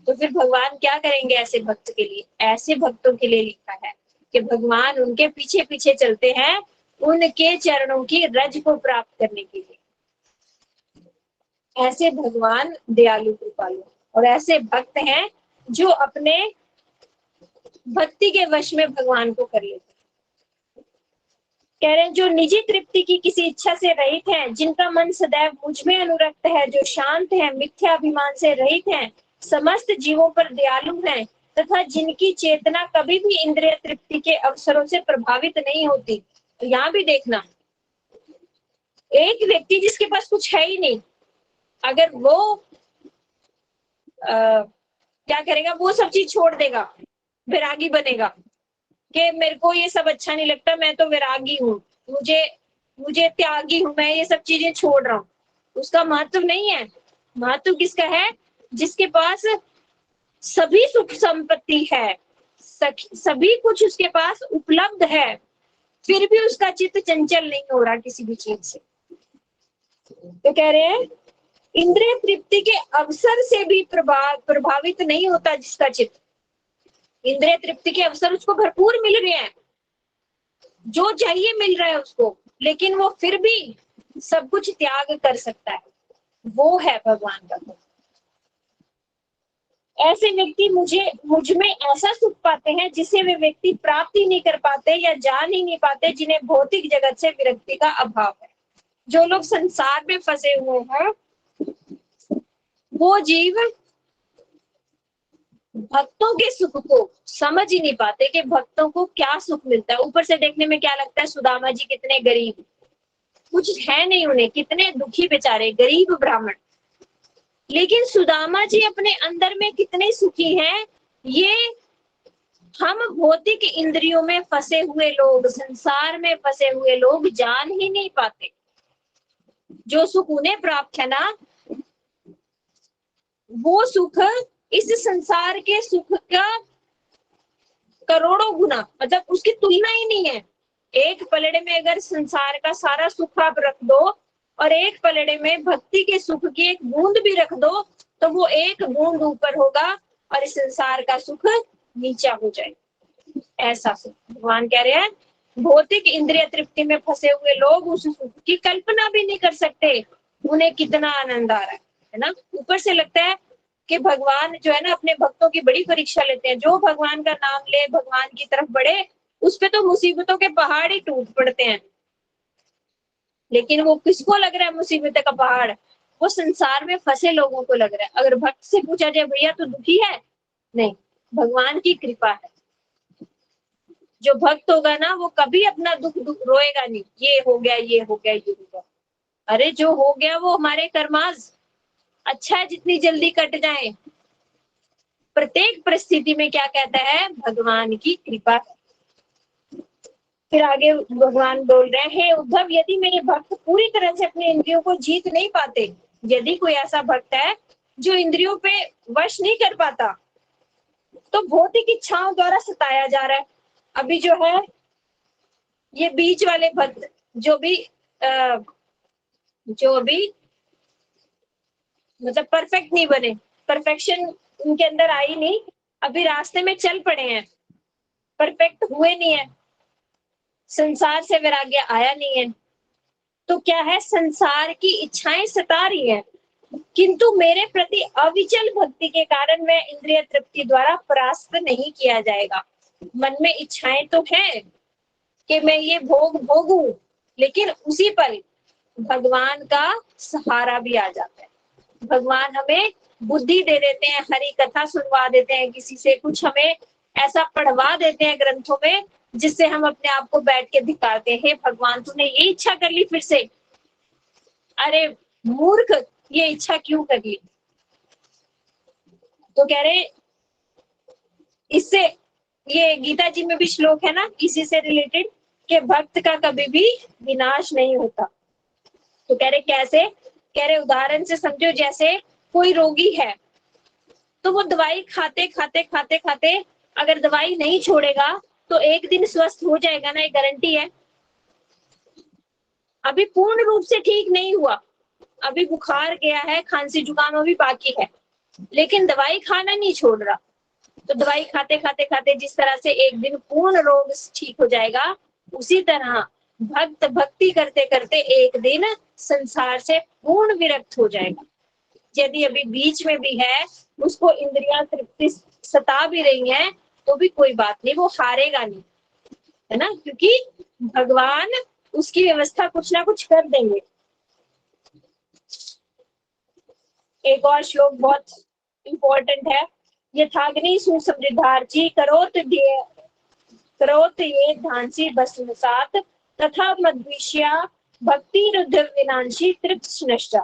तो फिर भगवान क्या करेंगे ऐसे भक्त के लिए? ऐसे भक्तों के लिए लिखा है कि भगवान उनके पीछे पीछे चलते हैं उनके चरणों की रज को प्राप्त करने के लिए। ऐसे भगवान दयालु कृपालु और ऐसे भक्त हैं जो अपने भक्ति के वश में भगवान को कर लेते हैं। कह रहे हैं जो निजी तृप्ति की किसी इच्छा से रहित हैं, जिनका मन सदैव मुझ में अनुरक्त है, जो शांत है, मिथ्याभिमान से रहित हैं, समस्त जीवों पर दयालु हैं तथा जिनकी चेतना कभी भी इंद्रिय तृप्ति के अवसरों से प्रभावित नहीं होती। तो यहाँ भी देखना, एक व्यक्ति जिसके पास कुछ है ही नहीं, अगर वो क्या करेगा? वो सब चीज छोड़ देगा, वैरागी बनेगा कि मेरे को ये सब अच्छा नहीं लगता, मैं तो वैरागी हूँ, मुझे त्यागी हूँ, मैं ये सब चीजें छोड़ रहा हूँ। उसका महत्व नहीं है। महत्व किसका है? जिसके पास सभी सुख संपत्ति है, सभी कुछ उसके पास उपलब्ध है, फिर भी उसका चित्त चंचल नहीं हो रहा किसी भी चीज से। तो कह रहे हैं इंद्रिय तृप्ति के अवसर से भी प्रभावित नहीं होता जिसका चित्त। इंद्रिय तृप्ति के अवसर उसको भरपूर मिल रहे हैं, जो चाहिए मिल रहा है उसको, लेकिन वो फिर भी सब कुछ त्याग कर सकता है। वो है भगवान का भक्त। ऐसे व्यक्ति मुझ में ऐसा सुख पाते हैं जिसे वे व्यक्ति प्राप्त ही नहीं कर पाते या जान ही नहीं पाते, जिन्हें भौतिक जगत से विरक्ति का अभाव है। जो लोग संसार में फंसे हुए हैं वो जीव भक्तों के सुख को समझ ही नहीं पाते कि भक्तों को क्या सुख मिलता है। ऊपर से देखने में क्या लगता है, सुदामा जी कितने गरीब, कुछ है नहीं उन्हें, कितने दुखी बेचारे गरीब ब्राह्मण, लेकिन सुदामा जी अपने अंदर में कितने सुखी हैं, ये हम भौतिक इंद्रियों में फंसे हुए लोग, संसार में फंसे हुए लोग जान ही नहीं पाते। जो सुख उन्हें प्राप्त है ना, वो सुख इस संसार के सुख का करोड़ों गुना, मतलब उसकी तुलना ही नहीं है। एक पलड़े में अगर संसार का सारा सुख आप रख दो और एक पलड़े में भक्ति के सुख की एक बूंद भी रख दो, तो वो एक बूंद ऊपर होगा और इस संसार का सुख नीचा हो जाएगा। ऐसा सुख भगवान कह रहे हैं, भौतिक इंद्रिय तृप्ति में फंसे हुए लोग उस सुख की कल्पना भी नहीं कर सकते, उन्हें कितना आनंद आ रहा है ना। ऊपर से लगता है कि भगवान जो है ना अपने भक्तों की बड़ी परीक्षा लेते हैं। जो भगवान का नाम ले, भगवान की तरफ बढ़े, उस पे तो मुसीबतों के पहाड़ ही टूट पड़ते हैं। लेकिन वो किसको लग रहा है मुसीबत का पहाड़? वो संसार में फंसे लोगों को लग रहा है। अगर भक्त से पूछा जाए भैया तो दुखी है? नहीं, भगवान की कृपा है। जो भक्त होगा ना वो कभी अपना दुख रोएगा नहीं, ये हो गया, ये हो गया, ये हो गया। अरे जो हो गया वो हमारे कर्मास, अच्छा है जितनी जल्दी कट जाए। प्रत्येक परिस्थिति में क्या कहता है, भगवान की कृपा है। फिर आगे भगवान बोल रहे हैं, हे उद्धव, यदि मेरे भक्त पूरी तरह से अपने इंद्रियों को जीत नहीं पाते, यदि कोई ऐसा भक्त है जो इंद्रियों पे वश नहीं कर पाता, तो भौतिक इच्छाओं द्वारा सताया जा रहा है। अभी जो है ये बीच वाले भक्त जो भी मतलब परफेक्ट नहीं बने, परफेक्शन उनके अंदर आई नहीं, अभी रास्ते में चल पड़े हैं, परफेक्ट हुए नहीं है, संसार से वैराग्य आया नहीं है, तो क्या है, संसार की इच्छाएं सता रही हैं, किंतु मेरे प्रति अविचल भक्ति के कारण मैं इंद्रिय तृप्ति द्वारा परास्त नहीं किया जाएगा। मन में इच्छाएं तो है कि मैं ये भोगूं, लेकिन उसी पल भगवान का सहारा भी आ जाता है। भगवान हमें बुद्धि दे देते हैं, हरि कथा सुनवा देते हैं, किसी से कुछ हमें ऐसा पढ़वा देते हैं ग्रंथों में, जिससे हम अपने आप को बैठ के दिखाते हैं, हे भगवान तूने ये इच्छा कर ली फिर से, अरे मूर्ख ये इच्छा क्यों कर ली। तो कह रहे इससे, ये गीता जी में भी श्लोक है ना इसी से रिलेटेड, कि भक्त का कभी भी विनाश नहीं होता। तो कह रहे कैसे, कह रहे उदाहरण से समझो, जैसे कोई रोगी है तो वो दवाई खाते खाते खाते खाते अगर दवाई नहीं छोड़ेगा तो एक दिन स्वस्थ हो जाएगा ना, ये गारंटी है। अभी पूर्ण रूप से ठीक नहीं हुआ, अभी बुखार गया है, खांसी जुकाम अभी बाकी है, लेकिन दवाई खाना नहीं छोड़ रहा, तो दवाई खाते खाते खाते जिस तरह से एक दिन पूर्ण रोग ठीक हो जाएगा, उसी तरह भक्त भक्ति करते करते एक दिन संसार से पूर्ण विरक्त हो जाएगा। यदि अभी बीच में भी है, उसको इंद्रियां तृप्ति सता भी रही हैं, तो भी कोई बात नहीं, वो हारेगा नहीं, है ना, क्योंकि भगवान उसकी व्यवस्था कुछ ना कुछ कर देंगे। एक और श्लोक बहुत इंपॉर्टेंट है, यथाग्नि सुसमृद्धार्ची करोत ये धांसी भस्मसात तथा मद्विष्या भक्ति रुद्ध विनाशी तृप्त।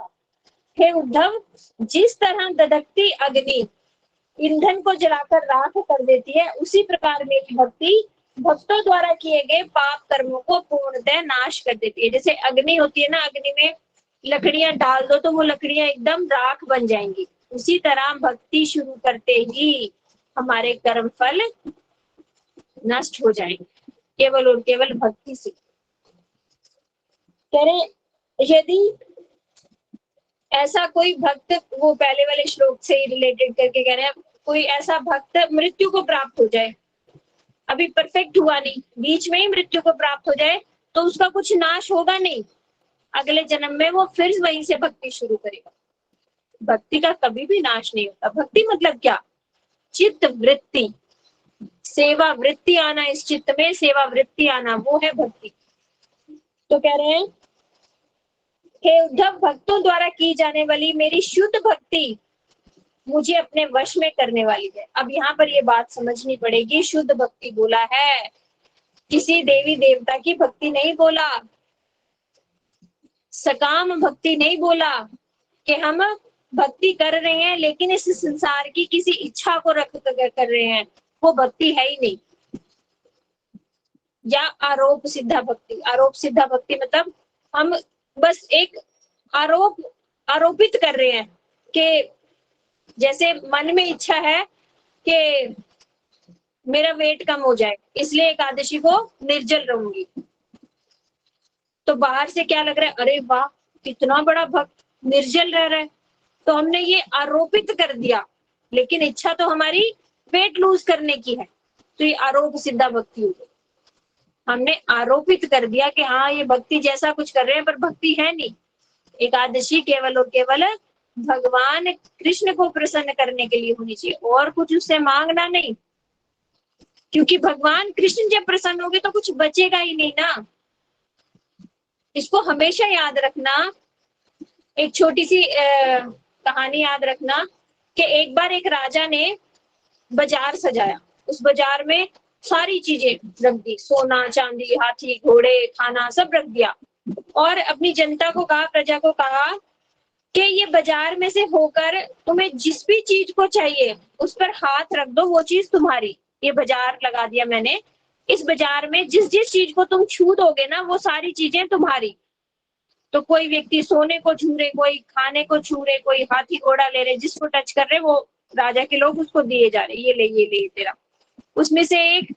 हे उद्धव, जिस तरह दधकती अग्नि ईंधन को जलाकर राख कर देती है, उसी प्रकार मेरी भक्ति भक्तों द्वारा किए गए पाप कर्मों को पूर्णतः नाश कर देती है। जैसे अग्नि होती है ना, अग्नि में लकड़ियां डाल दो तो वो लकड़ियां एकदम राख बन जाएंगी, उसी तरह भक्ति शुरू करते ही हमारे कर्म फल नष्ट हो जाएंगे, केवल और केवल भक्ति से। कह रहे यदि ऐसा कोई भक्त, वो पहले वाले श्लोक से रिलेटेड करके कह रहे हैं, कोई ऐसा भक्त मृत्यु को प्राप्त हो जाए, अभी परफेक्ट हुआ नहीं, बीच में ही मृत्यु को प्राप्त हो जाए, तो उसका कुछ नाश होगा नहीं, अगले जन्म में वो फिर वहीं से भक्ति शुरू करेगा। भक्ति का कभी भी नाश नहीं होता। भक्ति मतलब क्या, चित्त वृत्ति, सेवा वृत्ति आना, इस चित्त में सेवा वृत्ति आना, वो है भक्ति। तो कह रहे हैं हे उद्धव, भक्तों द्वारा की जाने वाली मेरी शुद्ध भक्ति मुझे अपने वश में करने वाली है। अब यहाँ पर ये बात समझनी पड़ेगी, शुद्ध भक्ति बोला है, किसी देवी देवता की भक्ति नहीं बोला, सकाम भक्ति नहीं बोला कि हम भक्ति कर रहे हैं लेकिन इस संसार की किसी इच्छा को रख कर रहे हैं, वो भक्ति है ही नहीं। या आरोप सिद्धा भक्ति, आरोप सिद्धा भक्ति मतलब हम बस एक आरोपित कर रहे हैं कि जैसे मन में इच्छा है कि मेरा वेट कम हो जाए इसलिए एकादशी को निर्जल रहूंगी, तो बाहर से क्या लग रहा है, अरे वाह कितना बड़ा भक्त निर्जल रह रहा है, तो हमने ये आरोपित कर दिया, लेकिन इच्छा तो हमारी वेट लूज करने की है, तो ये आरोप सिद्धा भक्ति हो गई। हमने आरोपित कर दिया कि हाँ ये भक्ति जैसा कुछ कर रहे हैं, पर भक्ति है नहीं। एकादशी केवल और केवल भगवान कृष्ण को प्रसन्न करने के लिए होनी चाहिए, और कुछ उससे मांगना नहीं, क्योंकि भगवान कृष्ण जब प्रसन्न होंगे तो कुछ बचेगा ही नहीं ना। इसको हमेशा याद रखना। एक छोटी सी कहानी याद रखना कि एक बार एक राजा ने बाजार सजाया, उस बाजार में सारी चीजें रख दी, सोना चांदी हाथी घोड़े खाना सब रख दिया, और अपनी जनता को कहा, प्रजा को कहा कि ये बाजार में से होकर तुम्हें जिस भी चीज को चाहिए उस पर हाथ रख दो, वो चीज तुम्हारी। ये बाजार लगा दिया मैंने, इस बाजार में जिस जिस चीज को तुम छू दोगे ना वो सारी चीजें तुम्हारी। तो कोई व्यक्ति सोने को छू रहे, कोई खाने को छू रहे, कोई हाथी घोड़ा ले रहे, जिसको टच कर रहे वो राजा के लोग उसको दिए जा रहे, ये ले तेरा। उसमें से एक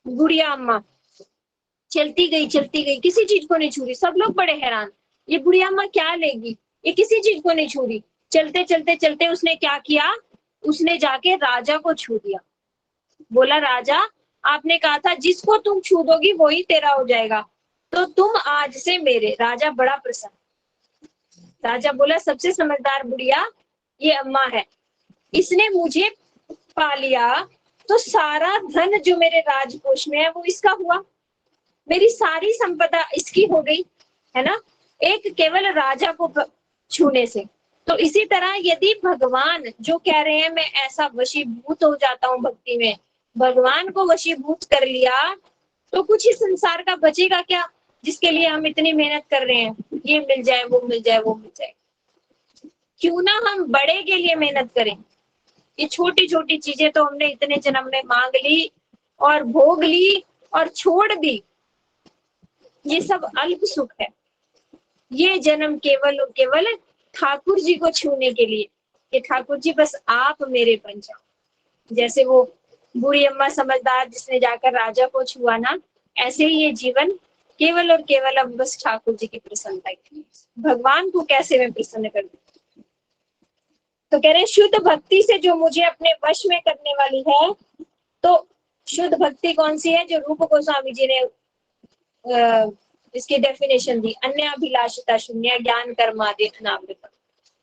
बुढ़िया अम्मा चलती गई, किसी चीज को नहीं छू रही, सब लोग बड़े हैरान, ये बुढ़िया अम्मा क्या लेगी, ये किसी चीज को नहीं छू रही। चलते चलते चलते उसने क्या किया, उसने जाके राजा को छू दिया। बोला राजा आपने कहा था जिसको तुम छू दोगी वही तेरा हो जाएगा, तो तुम आज से मेरे। राजा बड़ा प्रसन्न। राजा बोला सबसे समझदार बुढ़िया ये अम्मा है, इसने मुझे पा लिया तो सारा धन जो मेरे राजकोष में है वो इसका हुआ, मेरी सारी संपदा इसकी हो गई, है ना, एक केवल राजा को छूने से। तो इसी तरह यदि भगवान जो कह रहे हैं मैं ऐसा वशीभूत हो जाता हूँ भक्ति में, भगवान को वशीभूत कर लिया तो कुछ ही संसार का बचेगा क्या, जिसके लिए हम इतनी मेहनत कर रहे हैं, ये मिल जाए वो मिल जाए वो मिल जाए। क्यों ना हम बड़े के लिए मेहनत करें। ये छोटी छोटी चीजें तो हमने इतने जन्म में मांग ली और भोग ली और छोड़ दी, ये सब अल्प सुख है। ये जन्म केवल और केवल ठाकुर जी को छूने के लिए, कि ठाकुर जी बस आप मेरे बन जाओ। जैसे वो बूढ़ी अम्मा समझदार जिसने जाकर राजा को छुआ ना, ऐसे ही ये जीवन केवल और केवल अब बस ठाकुर जी की प्रसन्नता के लिए। भगवान को कैसे मैं प्रसन्न कर दूं। तो कह रहे शुद्ध भक्ति से जो मुझे अपने वश में करने वाली है, तो शुद्ध भक्ति कौन सी है, जो रूप गोस्वामी जी ने इसकी डेफिनेशन दी, अन्य अभिलाषिता शून्य ज्ञान कर्मादि अनावृत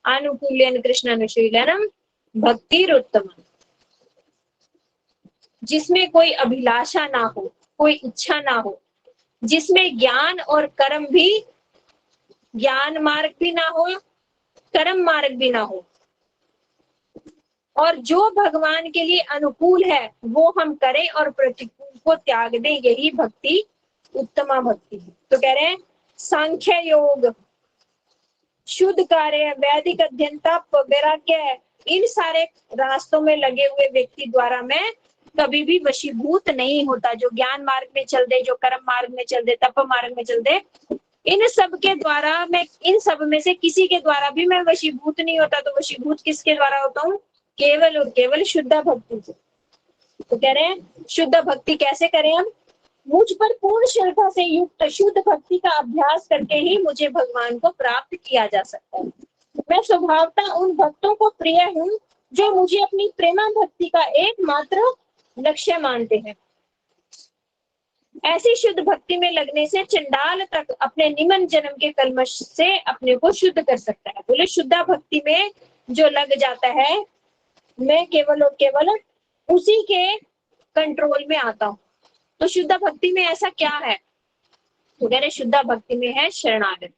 अनुकूल्यन कृष्ण अनुशीलनम भक्तिरुत्तम। जिसमें कोई अभिलाषा ना हो, कोई इच्छा ना हो, जिसमें ज्ञान और कर्म भी, ज्ञान मार्ग भी ना हो कर्म मार्ग भी ना हो, और जो भगवान के लिए अनुकूल है वो हम करें और प्रतिकूल को त्याग दें, यही भक्ति उत्तमा भक्ति है। तो कह रहे हैं सांख्य योग, शुद्ध कार्य, वैदिक अध्ययन, तप, वैराग्य, इन सारे रास्तों में लगे हुए व्यक्ति द्वारा मैं कभी भी वशीभूत नहीं होता। जो ज्ञान मार्ग में चल दे, जो कर्म मार्ग में चल दे, तप मार्ग में चल दे, इन सब के द्वारा मैं, इन सब में से किसी के द्वारा भी मैं वशीभूत नहीं होता। तो वशीभूत किसके द्वारा होता हूँ, केवल और केवल शुद्ध भक्ति से। तो कह रहे हैं शुद्ध भक्ति कैसे करें हम, मुझ पर पूर्ण श्रद्धा से युक्त शुद्ध भक्ति का अभ्यास करके ही मुझे भगवान को प्राप्त किया जा सकता है। मैं स्वभावतः उन भक्तों को प्रिय हूँ जो मुझे अपनी प्रेमा भक्ति का एकमात्र लक्ष्य मानते हैं। ऐसी शुद्ध भक्ति में लगने से चंडाल तक अपने निमन जन्म के कलमश से अपने को शुद्ध कर सकता है। बोले शुद्धा भक्ति में जो लग जाता है मैं केवल और केवल उसी के कंट्रोल में आता हूँ। तो शुद्ध भक्ति में ऐसा क्या है? तो कह रहे शुद्ध भक्ति में है शरणागत।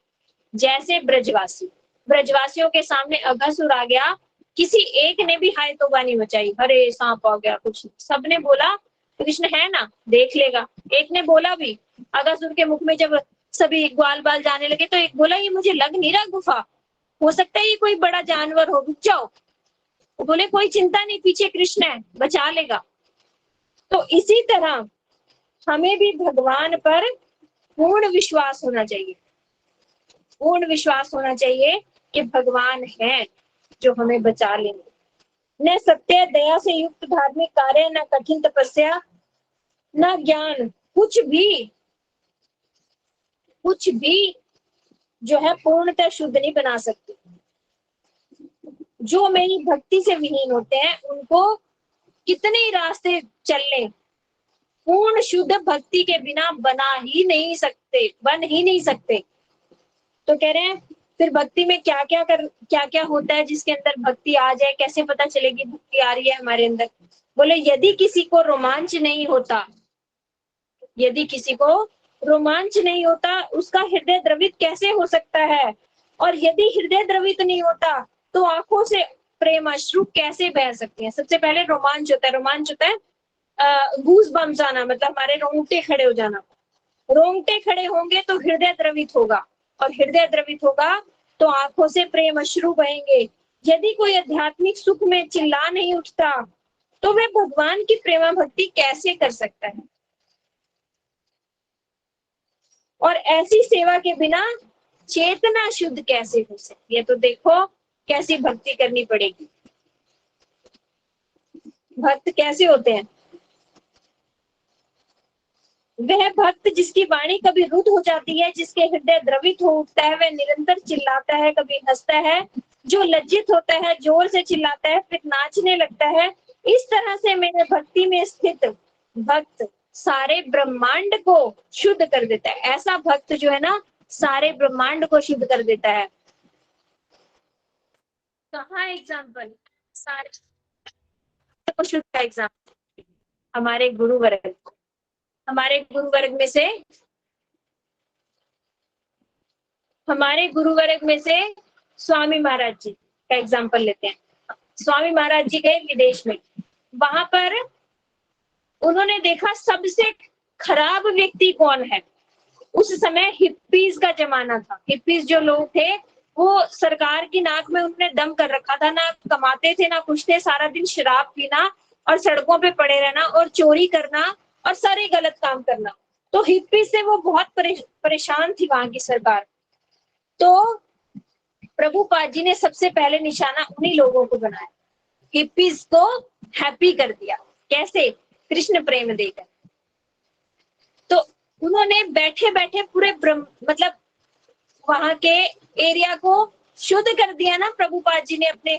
जैसे ब्रजवासी, ब्रजवासियों के सामने अघासुर आ गया, किसी एक ने भी हाय तौबा नहीं मचाई, अरे सांप आ गया, कुछ सबने बोला कृष्ण है ना, देख लेगा। एक ने बोला भी, अघासुर के मुख में जब सभी ग्वाल बाल जाने लगे तो एक बोला ये मुझे लग नहीं रहा गुफा, हो सकता है ये कोई बड़ा जानवर हो, रुक जाओ। तो बोले कोई चिंता नहीं, पीछे कृष्ण है, बचा लेगा। तो इसी तरह हमें भी भगवान पर पूर्ण विश्वास होना चाहिए, पूर्ण विश्वास होना चाहिए कि भगवान है जो हमें बचा लेंगे। न सत्य दया से युक्त धार्मिक कार्य, न कठिन तपस्या, न ज्ञान, कुछ भी जो है पूर्णतः शुद्ध नहीं बना सकते। जो मेरी भक्ति से विहीन होते हैं उनको कितने ही रास्ते चल लें, पूर्ण शुद्ध भक्ति के बिना बन ही नहीं सकते। तो कह रहे हैं फिर भक्ति में क्या क्या होता है जिसके अंदर भक्ति आ जाए, कैसे पता चलेगी भक्ति आ रही है हमारे अंदर? बोले यदि किसी को रोमांच नहीं होता, उसका हृदय द्रवित कैसे हो सकता है? और यदि हृदय द्रवित नहीं होता तो आंखों से प्रेम अश्रु कैसे बह सकते हैं? सबसे पहले रोमांच होता है गूज बम्स आना, मतलब हमारे रोंगटे खड़े हो जाना। रोंगटे खड़े होंगे तो हृदय द्रवित होगा, और हृदय द्रवित होगा तो आंखों से प्रेम अश्रु बहेंगे। यदि कोई आध्यात्मिक सुख में चिल्ला नहीं उठता तो वह भगवान की प्रेमा भक्ति कैसे कर सकता है? और ऐसी सेवा के बिना चेतना शुद्ध कैसे हो सकती है? तो देखो कैसी भक्ति करनी पड़ेगी। भक्त कैसे होते हैं? वह भक्त जिसकी वाणी कभी रुद्ध हो जाती है, जिसके हृदय द्रवित हो उठता है, वह निरंतर चिल्लाता है, कभी हंसता है, जो लज्जित होता है जोर से चिल्लाता है, फिर नाचने लगता है। इस तरह से मेरे भक्ति में स्थित भक्त सारे ब्रह्मांड को शुद्ध कर देता है। ऐसा भक्त जो है ना सारे ब्रह्मांड को शुद्ध कर देता है। कहाँ एग्जाम्पल? सारे को शुद्ध का एग्जाम्पल हमारे गुरु वर्ग में से स्वामी महाराज जी का एग्जाम्पल लेते हैं। स्वामी महाराज जी गए विदेश में, वहां पर उन्होंने देखा सबसे खराब व्यक्ति कौन है। उस समय हिप्पीज का जमाना था। हिप्पीज जो लोग थे वो सरकार की नाक में उन्होंने दम कर रखा था, ना कमाते थे ना कुछ थे, सारा दिन शराब पीना और सड़कों पे पड़े रहना और चोरी करना और सारे गलत काम करना। तो हिप्पी से वो बहुत परेशान थी वहां की सरकार। तो प्रभुपाद जी ने सबसे पहले निशाना उन्हीं लोगों को बनाया, हिप्पीज को हैप्पी कर दिया। कैसे? कृष्ण प्रेम देकर। तो उन्होंने बैठे बैठे पूरे मतलब वहां के एरिया को शुद्ध कर दिया ना प्रभुपाद जी ने अपने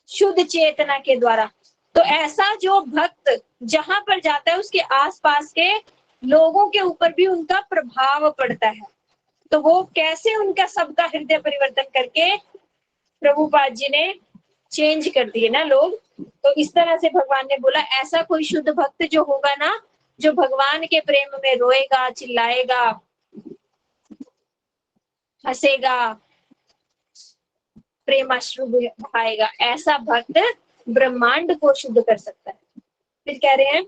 शुद्ध चेतना के द्वारा। तो ऐसा जो भक्त जहां पर जाता है उसके आसपास के लोगों के ऊपर भी उनका प्रभाव पड़ता है। तो वो कैसे उनका सबका हृदय परिवर्तन करके प्रभुपाद जी ने चेंज कर दिए ना लोग। तो इस तरह से भगवान ने बोला ऐसा कोई शुद्ध भक्त जो होगा ना, जो भगवान के प्रेम में रोएगा, चिल्लाएगा, हंसेगा, प्रेमाश्रु बहाएगा, ऐसा भक्त ब्रह्मांड को शुद्ध कर सकता है। फिर कह रहे हैं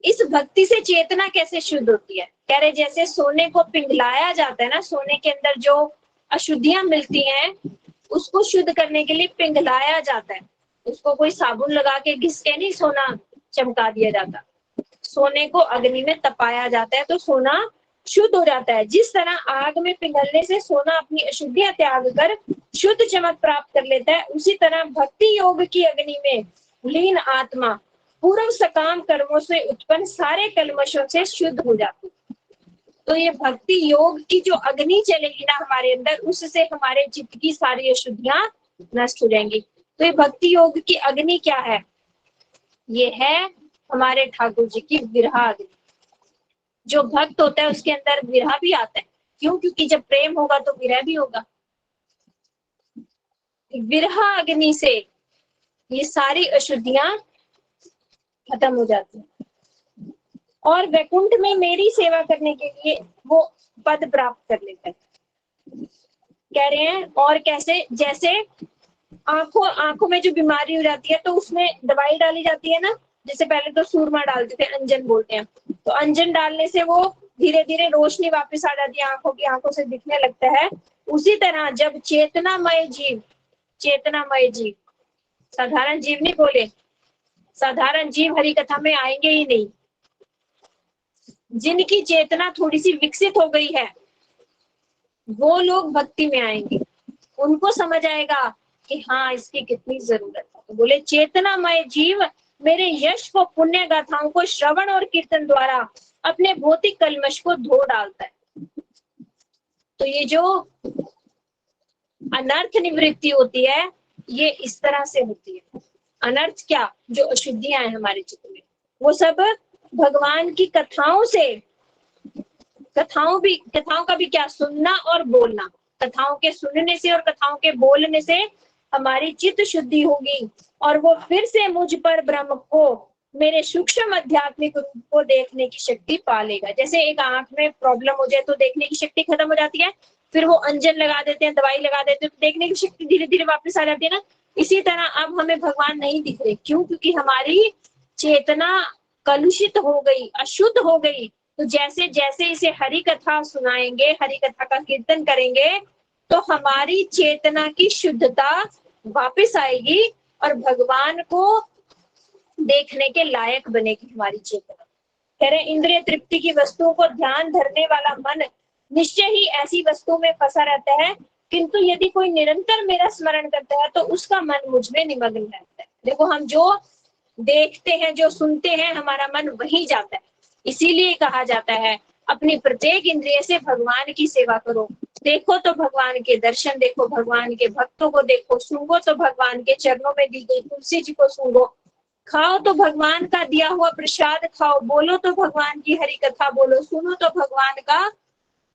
इस भक्ति से चेतना कैसे शुद्ध होती है? कह रहे जैसे सोने को पिघलाया जाता है ना, सोने के अंदर जो अशुद्धियां मिलती हैं उसको शुद्ध करने के लिए पिघलाया जाता है। उसको कोई साबुन लगा के घिस के नहीं सोना चमका दिया जाता। सोने को अग्नि में तपाया जाता है तो सोना शुद्ध हो जाता है। जिस तरह आग में पिघलने से सोना अपनी अशुद्धियां त्याग कर शुद्ध चमक प्राप्त कर लेता है, उसी तरह भक्ति योग की अग्नि में लीन आत्मा पूर्व सकाम कर्मों से उत्पन्न सारे कल्मशों से शुद्ध हो जाती है। तो ये भक्ति योग की जो अग्नि चलेगी ना हमारे अंदर, उससे हमारे चित्त की सारी अशुद्धियां नष्ट हो जाएंगी। तो ये भक्ति योग की अग्नि क्या है? ये है हमारे ठाकुर जी की विरह अग्नि। जो भक्त होता है उसके अंदर विरह भी आता है। क्यों? क्योंकि जब प्रेम होगा तो विरह भी होगा। विरहा अग्नि से ये सारी अशुद्धियां खत्म हो जाती हैं और वैकुंठ में मेरी सेवा करने के लिए वो पद प्राप्त कर लेता है। कह रहे हैं और कैसे, जैसे आंखों में जो बीमारी हो जाती है तो उसमें दवाई डाली जाती है ना, जैसे पहले तो सूरमा डालते थे, अंजन बोलते हैं, तो अंजन डालने से वो धीरे धीरे रोशनी वापस आ जाती है आंखों की, आंखों से दिखने लगता है। उसी तरह जब चेतनामय जीव साधारण जीव नहीं बोले, साधारण जीव हरि कथा में आएंगे ही नहीं। जिनकी चेतना थोड़ी सी विकसित हो गई है वो लोग भक्ति में आएंगे, उनको समझ आएगा कि हाँ इसकी कितनी जरूरत है। तो बोले चेतनामय जीव मेरे यश को, पुण्य गाथाओं को श्रवण और कीर्तन द्वारा अपने भौतिक कलमश को धो डालता है। तो ये जो अनर्थ निवृत्ति होती है ये इस तरह से होती है। अनर्थ क्या, जो अशुद्धियां हैं हमारे चित्त में, वो सब भगवान की कथाओं से, कथाओं का भी क्या, सुनना और बोलना। कथाओं के सुनने से और कथाओं के बोलने से हमारी चित्त शुद्धि होगी और वो फिर से मुझ पर ब्रह्म को, मेरे सूक्ष्म आध्यात्मिक रूप को देखने की शक्ति पा लेगा। जैसे एक आंख में प्रॉब्लम हो जाए तो देखने की शक्ति खत्म हो जाती है, फिर वो अंजन लगा देते हैं, दवाई लगा देते हैं, तो देखने की शक्ति धीरे धीरे वापस आ जाती है ना। इसी तरह अब हमें भगवान नहीं दिख रहे, क्यों? क्योंकि हमारी चेतना कलुषित हो गई, अशुद्ध हो गई। तो जैसे जैसे इसे हरि कथा सुनाएंगे, हरि कथा का कीर्तन करेंगे, तो हमारी चेतना की शुद्धता वापस आएगी और भगवान को देखने के लायक बनेगी हमारी चेतना। कह रहे इंद्रिय तृप्ति की वस्तुओं को ध्यान धरने वाला मन निश्चय ही ऐसी वस्तु में फंसा रहता है, किंतु यदि कोई निरंतर मेरा स्मरण करता है तो उसका मन मुझ में निमग्न रहता है। देखो हम जो देखते हैं, जो सुनते हैं, हमारा मन वहीं जाता है। इसीलिए कहा जाता है अपनी प्रत्येक इंद्रिय से भगवान की सेवा करो। देखो तो भगवान के दर्शन देखो, भगवान के भक्तों को देखो, सूंघो तो भगवान के चरणों में दी गई तुलसी जी को सूंघो, खाओ तो भगवान का दिया हुआ प्रसाद खाओ, बोलो तो भगवान की हरि कथा बोलो, सुनो तो भगवान का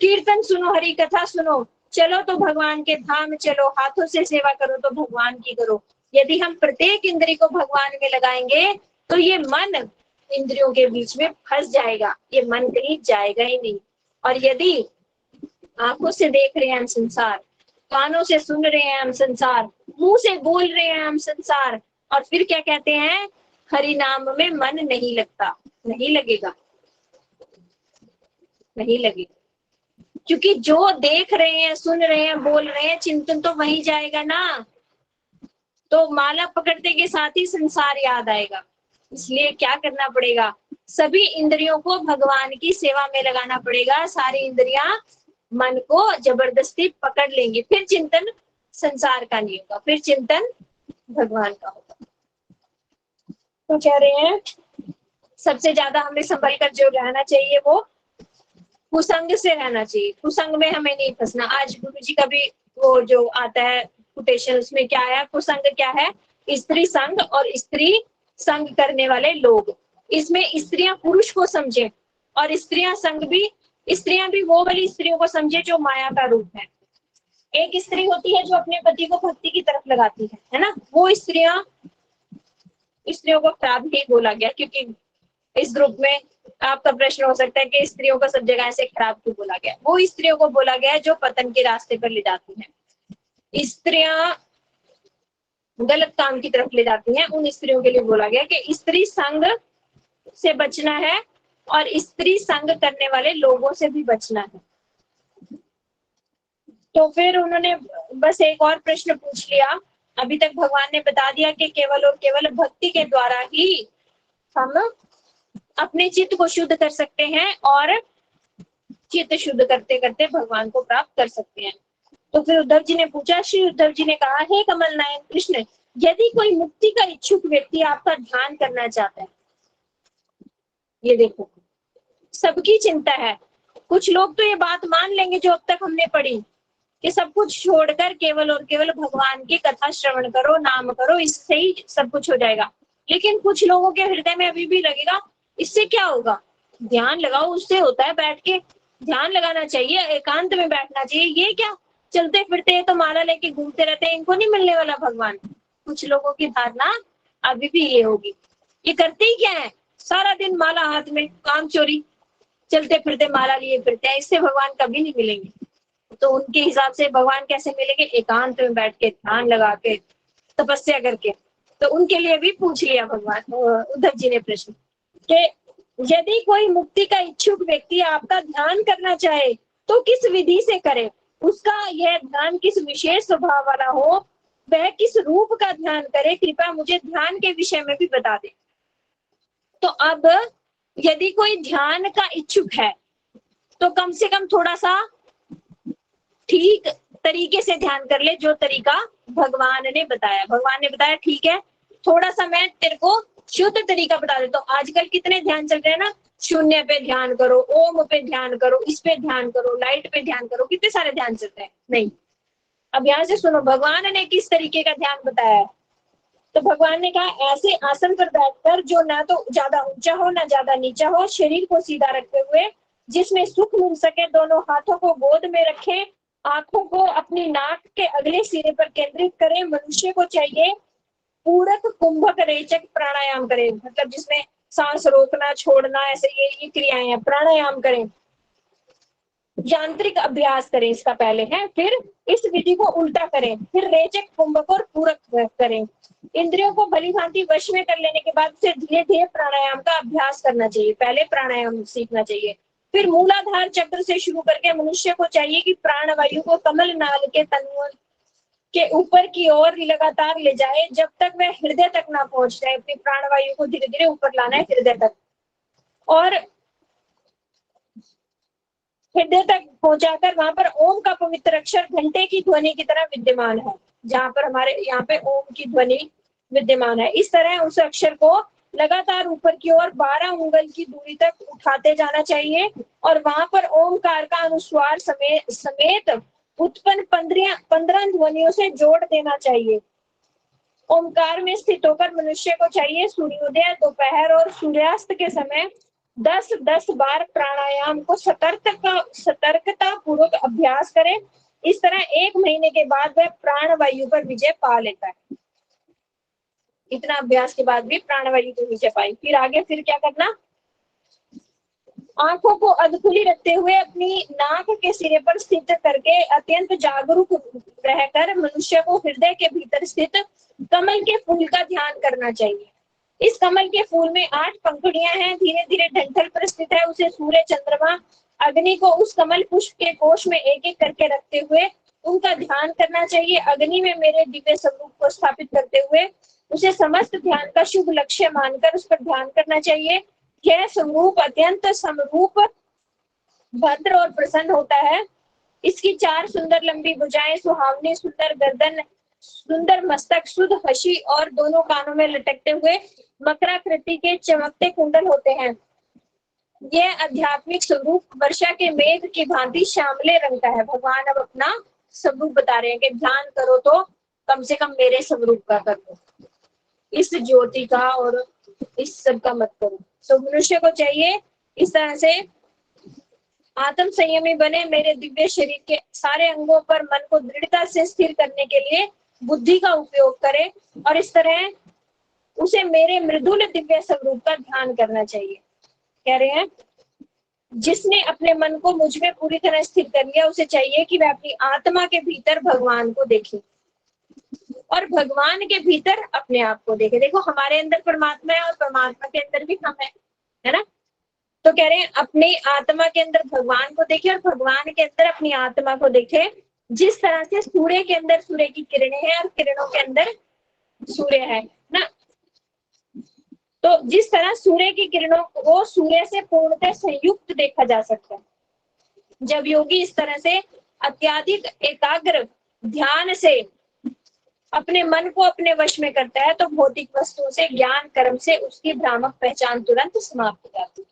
कीर्तन सुनो, हरि कथा सुनो, चलो तो भगवान के धाम चलो, हाथों से सेवा करो तो भगवान की करो। यदि हम प्रत्येक इंद्रिय को भगवान में लगाएंगे तो ये मन इंद्रियों के बीच में फंस जाएगा, ये मन कहीं जाएगा ही नहीं। और यदि आंखों से देख रहे हैं हम संसार, कानों से सुन रहे हैं हम संसार, मुंह से बोल रहे हैं हम संसार, और फिर क्या कहते हैं, हरि नाम में मन नहीं लगता, नहीं लगेगा, नहीं लगेगा। क्योंकि जो देख रहे हैं, सुन रहे हैं, बोल रहे हैं, चिंतन तो वहीं जाएगा ना। तो माला पकड़ने के साथ ही संसार याद आएगा। इसलिए क्या करना पड़ेगा, सभी इंद्रियों को भगवान की सेवा में लगाना पड़ेगा। सारी इंद्रियां मन को जबरदस्ती पकड़ लेंगी, फिर चिंतन संसार का नहीं होगा, फिर चिंतन भगवान का होगा। तो कह रहे हैं सबसे ज्यादा हमें संभल कर जो रहना चाहिए वो कुसंग से रहना चाहिए। कुसंग में हमें नहीं फंसना। आज गुरु जी का भी वो जो आता है कोटेशन, उसमें क्या है, कुसंग क्या है, स्त्री संग और स्त्री संग करने वाले लोग। इसमें स्त्रियां पुरुष को समझे और स्त्रियां भी वो वाली स्त्रियों को समझे जो माया का रूप है। एक स्त्री होती है जो अपने पति को भक्ति की तरफ लगाती है ना, वो स्त्रियों को खराब नहीं बोला गया, क्योंकि इस ग्रुप में आपका प्रश्न हो सकता है कि स्त्रियों को सब जगह ऐसे खराब क्यों बोला गया। वो स्त्रियों को बोला गया है जो पतन के रास्ते पर ले जाती हैं, स्त्रियां गलत काम की तरफ ले जाती हैं, उन स्त्रियों के लिए बोला गया कि स्त्री संग से बचना है और स्त्री संग करने वाले लोगों से भी बचना है। तो फिर उन्होंने बस एक और प्रश्न पूछ लिया। अभी तक भगवान ने बता दिया कि केवल और केवल भक्ति के द्वारा ही हम अपने चित्त को शुद्ध कर सकते हैं और चित्त शुद्ध करते करते भगवान को प्राप्त कर सकते हैं। तो फिर उद्धव जी ने पूछा, श्री उद्धव जी ने कहा, हे कमल नयन कृष्ण, यदि कोई मुक्ति का इच्छुक व्यक्ति आपका ध्यान करना चाहता है, ये देखो सबकी चिंता है। कुछ लोग तो ये बात मान लेंगे जो अब तक हमने पढ़ी कि सब कुछ छोड़कर केवल और केवल भगवान की कथा श्रवण करो, नाम करो, इससे ही सब कुछ हो जाएगा। लेकिन कुछ लोगों के हृदय में अभी भी लगेगा इससे क्या होगा, ध्यान लगाओ, उससे होता है, बैठ के ध्यान लगाना चाहिए, एकांत में बैठना चाहिए, ये क्या चलते फिरते तो माला लेके घूमते रहते हैं, इनको नहीं मिलने वाला भगवान। कुछ लोगों की धारणा अभी भी ये होगी। ये करते ही क्या है, सारा दिन माला हाथ में, काम चोरी, चलते फिरते माला लिए फिरते हैं, इससे भगवान कभी नहीं मिलेंगे। तो उनके हिसाब से भगवान कैसे मिलेंगे, एकांत में बैठ के ध्यान लगा के तपस्या करके। तो उनके लिए भी पूछ लिया भगवान उद्धव जी ने प्रश्न कि यदि कोई मुक्ति का इच्छुक व्यक्ति आपका ध्यान करना चाहे तो किस विधि से करे, उसका यह ध्यान किस विशेष स्वभाव वाला हो, वह किस रूप का ध्यान करे, कृपया मुझे ध्यान के विषय में भी बता दे। तो अब यदि कोई ध्यान का इच्छुक है तो कम से कम थोड़ा सा ठीक तरीके से ध्यान कर ले, जो तरीका भगवान ने बताया। भगवान ने बताया ठीक है, थोड़ा सा मैं तेरे को शुद्ध तरीका बता देता हूँ। आजकल कितने ध्यान चल रहे हैं ना, शून्य पे ध्यान करो, ओम पे ध्यान करो, इस पे ध्यान करो, लाइट पे ध्यान करो, कितने सारे ध्यान चलते हैं। नहीं, अब यहाँ से सुनो भगवान ने किस तरीके का ध्यान बताया है। तो भगवान ने कहा ऐसे आसन पर बैठकर जो ना तो ज्यादा ऊंचा हो ना ज्यादा नीचा हो, शरीर को सीधा रखते हुए, जिसमें सुख मिल सके, दोनों हाथों को गोद में रखें, आंखों को अपनी नाक के अगले सिरे पर केंद्रित करें। मनुष्य को चाहिए पूरक कुंभक रेचक प्राणायाम करें, मतलब जिसमें सांस रोकना छोड़ना ऐसे ये क्रियाएं हैं, प्राणायाम करें। यांत्रिक अभ्यास करें इसका पहले है, फिर इस विधि को उल्टा करें, फिर रेचक कुंभक और पूरक करें। इंद्रियों को भली भांति वश में कर लेने के बाद से धीरे धीरे प्राणायाम का अभ्यास करना चाहिए। पहले प्राणायाम सीखना चाहिए, फिर मूलाधार चक्र से शुरू करके मनुष्य को चाहिए कि प्राणवायु को कमल नाल के तनुओं के ऊपर की ओर लगातार ले जाए जब तक वह हृदय तक ना पहुंच जाए। अपनी प्राणवायु को धीरे धीरे ऊपर लाना है हृदय तक, और हृदय तक पहुंचाकर वहां पर ओम का पवित्र अक्षर घंटे की ध्वनि की तरह विद्यमान है। जहां पर हमारे यहाँ पे ओम की ध्वनि विद्यमान है, इस तरह उस अक्षर को लगातार ऊपर की ओर 12 उंगल की दूरी तक उठाते जाना चाहिए, और वहां पर ओमकार का अनुस्वार समेत उत्पन्न 15 ध्वनियों से जोड़ देना चाहिए। ओमकार में स्थित होकर मनुष्य को चाहिए सूर्योदय, दोपहर और सूर्यास्त के समय 10-10 बार प्राणायाम को सतर्कता पूर्वक अभ्यास करें। इस तरह 1 महीने के बाद वह प्राणवायु पर विजय पा लेता है। इतना अभ्यास के बाद भी प्राणवायु पर विजय पाई। फिर आगे फिर क्या करना, आंखों को अधखुली रखते हुए अपनी नाक के सिरे पर स्थित करके अत्यंत जागरूक रहकर मनुष्य को हृदय के भीतर स्थित कमल के फूल का ध्यान करना चाहिए। इस कमल के फूल में 8 पंखुड़ियां हैं, धीरे धीरे डंठल पर स्थित है। उसे सूर्य, चंद्रमा, अग्नि को उस कमल पुष्प के कोश में एक एक करके रखते हुए उनका ध्यान करना चाहिए। अग्नि में मेरे दिव्य स्वरूप को स्थापित करते हुए उसे समस्त ध्यान का शुभ लक्ष्य मानकर उस पर ध्यान करना चाहिए। यह स्वरूप अत्यंत समरूप, भद्र और प्रसन्न होता है। इसकी 4 सुंदर लंबी भुजाएं, सुहावनी सुंदर गर्दन, सुंदर मस्तक, शुद्ध हंसी और दोनों कानों में लटकते हुए मकराकृति के चमकते कुंडल होते हैं। यह आध्यात्मिक स्वरूप वर्षा के मेघ की भांति श्यामले रंग का है। भगवान अब अपना स्वरूप बता रहे हैं कि ध्यान करो तो कम से कम मेरे स्वरूप का करो, इस ज्योति का और इस सब का मत करो। तो मनुष्य को चाहिए इस तरह से आत्म संयमी बने, मेरे दिव्य शरीर के सारे अंगों पर मन को दृढ़ता से स्थिर करने के लिए बुद्धि का उपयोग करे, और इस तरह उसे मेरे मृदुल दिव्य स्वरूप का ध्यान करना चाहिए। कह रहे हैं जिसने अपने मन को मुझ में पूरी तरह स्थिर कर लिया, उसे चाहिए कि वह अपनी आत्मा के भीतर भगवान को देखे और भगवान के भीतर अपने आप को देखे। देखो हमारे अंदर परमात्मा है और परमात्मा के अंदर भी हम है ना। तो कह रहे हैं अपनी आत्मा के अंदर भगवान को देखे और भगवान के अंदर अपनी आत्मा को देखे। जिस तरह से सूर्य के अंदर सूर्य की किरणें हैं और किरणों के अंदर सूर्य है ना, तो जिस तरह सूर्य की किरणों को सूर्य से पूर्णतः संयुक्त देखा जा सकता है। जब योगी इस तरह से अत्यधिक एकाग्र ध्यान से अपने मन को अपने वश में करता है तो भौतिक वस्तुओं से, ज्ञान कर्म से उसकी भ्रामक पहचान तुरंत समाप्त हो जाती है।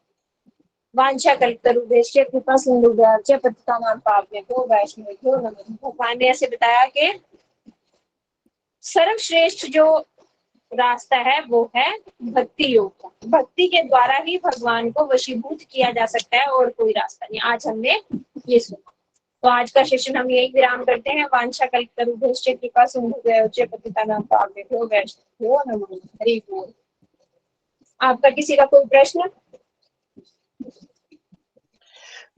वांछा कल्पतरुभ्यश्च कृपा सिंधुभ्यश्च पतितानां पावनेभ्यो वैष्णवेभ्यो नमः। भगवान ने ऐसे बताया कि सर्वश्रेष्ठ जो रास्ता है वो है भक्ति योग का। भक्ति के द्वारा ही भगवान को वशीभूत किया जा सकता है और कोई रास्ता नहीं। आज हमने ये सुना। तो आज का सेशन हम यही विराम करते हैं। वांछा कल्पतरुभ्यश्च कृपा सिंधुभ्यश्च पतितानां पावनेभ्यो वैष्णवेभ्यो नमः। हरि बोल। आपका किसी का कोई प्रश्न?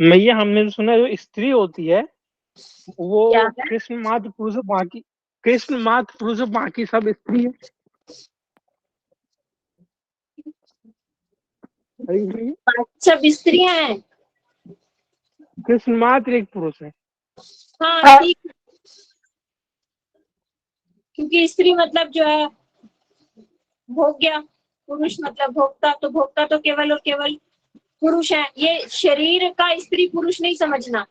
मैया हमने तो सुना जो स्त्री होती है वो क्या है? कृष्ण मात्र पुरुष बाकी सब स्त्री है। सब स्त्रियां हैं। कृष्ण मात्र एक पुरुष है। हाँ ठीक, क्योंकि स्त्री मतलब जो है भोग्य, पुरुष मतलब भोक्ता, तो भोक्ता तो केवल और केवल पुरुष है। ये शरीर का स्त्री पुरुष नहीं समझना।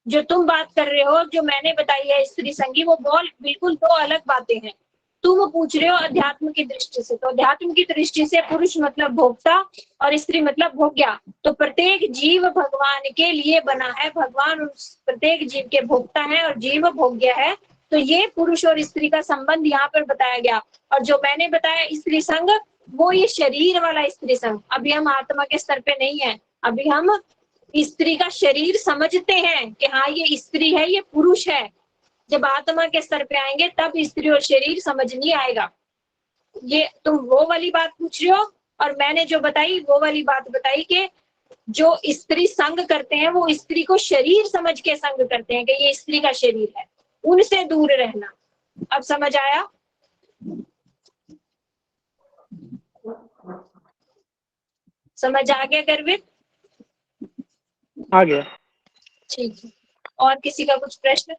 जो तुम बात कर रहे हो, जो मैंने बताई है स्त्री संगी, वो बिल्कुल दो अलग बातें हैं। तुम पूछ रहे हो अध्यात्म की दृष्टि से, तो अध्यात्म की दृष्टि से पुरुष मतलब भोक्ता और स्त्री मतलब भोग्या। तो प्रत्येक जीव भगवान के लिए बना है, भगवान उस प्रत्येक जीव के भोक्ता है और जीव भोग्य है। तो ये पुरुष और स्त्री का संबंध यहाँ पर बताया गया। और जो मैंने बताया स्त्री संग, वो ये शरीर वाला स्त्री संग। अभी हम आत्मा के स्तर पे नहीं है, अभी हम स्त्री का शरीर समझते हैं कि हाँ ये स्त्री है, ये पुरुष है। जब आत्मा के स्तर पे आएंगे तब स्त्री और शरीर समझ नहीं आएगा। ये तुम वो वाली बात पूछ रहे हो, और मैंने जो बताई वो वाली बात बताई कि जो स्त्री संग करते हैं वो स्त्री को शरीर समझ के संग करते हैं कि ये स्त्री का शरीर है, उनसे दूर रहना। अब समझ आया? समझ आ गया गर्वित? आ गया। ठीक है। और किसी का कुछ प्रश्न?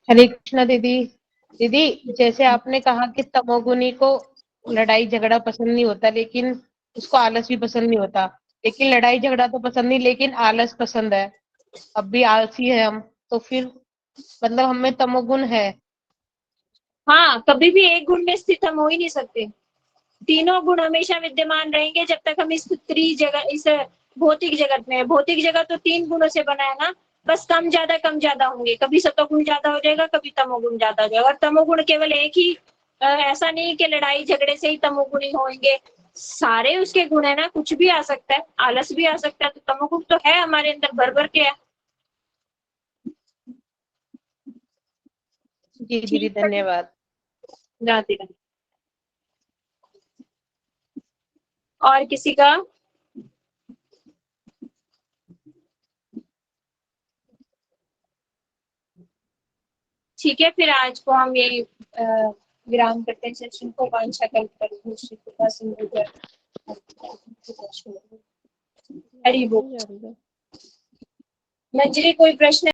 हरे कृष्णा दीदी। दीदी जैसे आपने कहा कि तमोगुनी को लड़ाई झगड़ा पसंद नहीं होता, लेकिन उसको आलस भी पसंद नहीं होता। लेकिन लड़ाई झगड़ा तो पसंद नहीं, लेकिन आलस पसंद है। अब भी आलसी है हम, तो फिर मतलब हमें तमोगुण है। हाँ, कभी भी एक गुण में स्थित हम हो ही नहीं सकते। तीनों गुण हमेशा विद्यमान रहेंगे जब तक हम इस भौतिक जगत में है। भौतिक जगत तो तीन गुणों से बना है ना, बस कम ज्यादा होंगे। कभी सतोगुण ज्यादा हो जाएगा, कभी तमोगुण ज्यादा हो जाएगा। और तमोगुण केवल एक ही, ऐसा नहीं कि लड़ाई झगड़े से ही तमोगुण ही होंगे, सारे उसके गुण है ना। कुछ भी आ सकता है, आलस भी आ सकता है, तो तमोगुण तो है हमारे अंदर, भर भर के है। जी दीदी धन्यवाद। राधे राधे। और किसी का? ठीक है, फिर आज को हम ये विराम करते हैं सेशन को। वांछा कल्पतरुभ्यश्च हरि बोल। मंजरी कोई प्रश्न?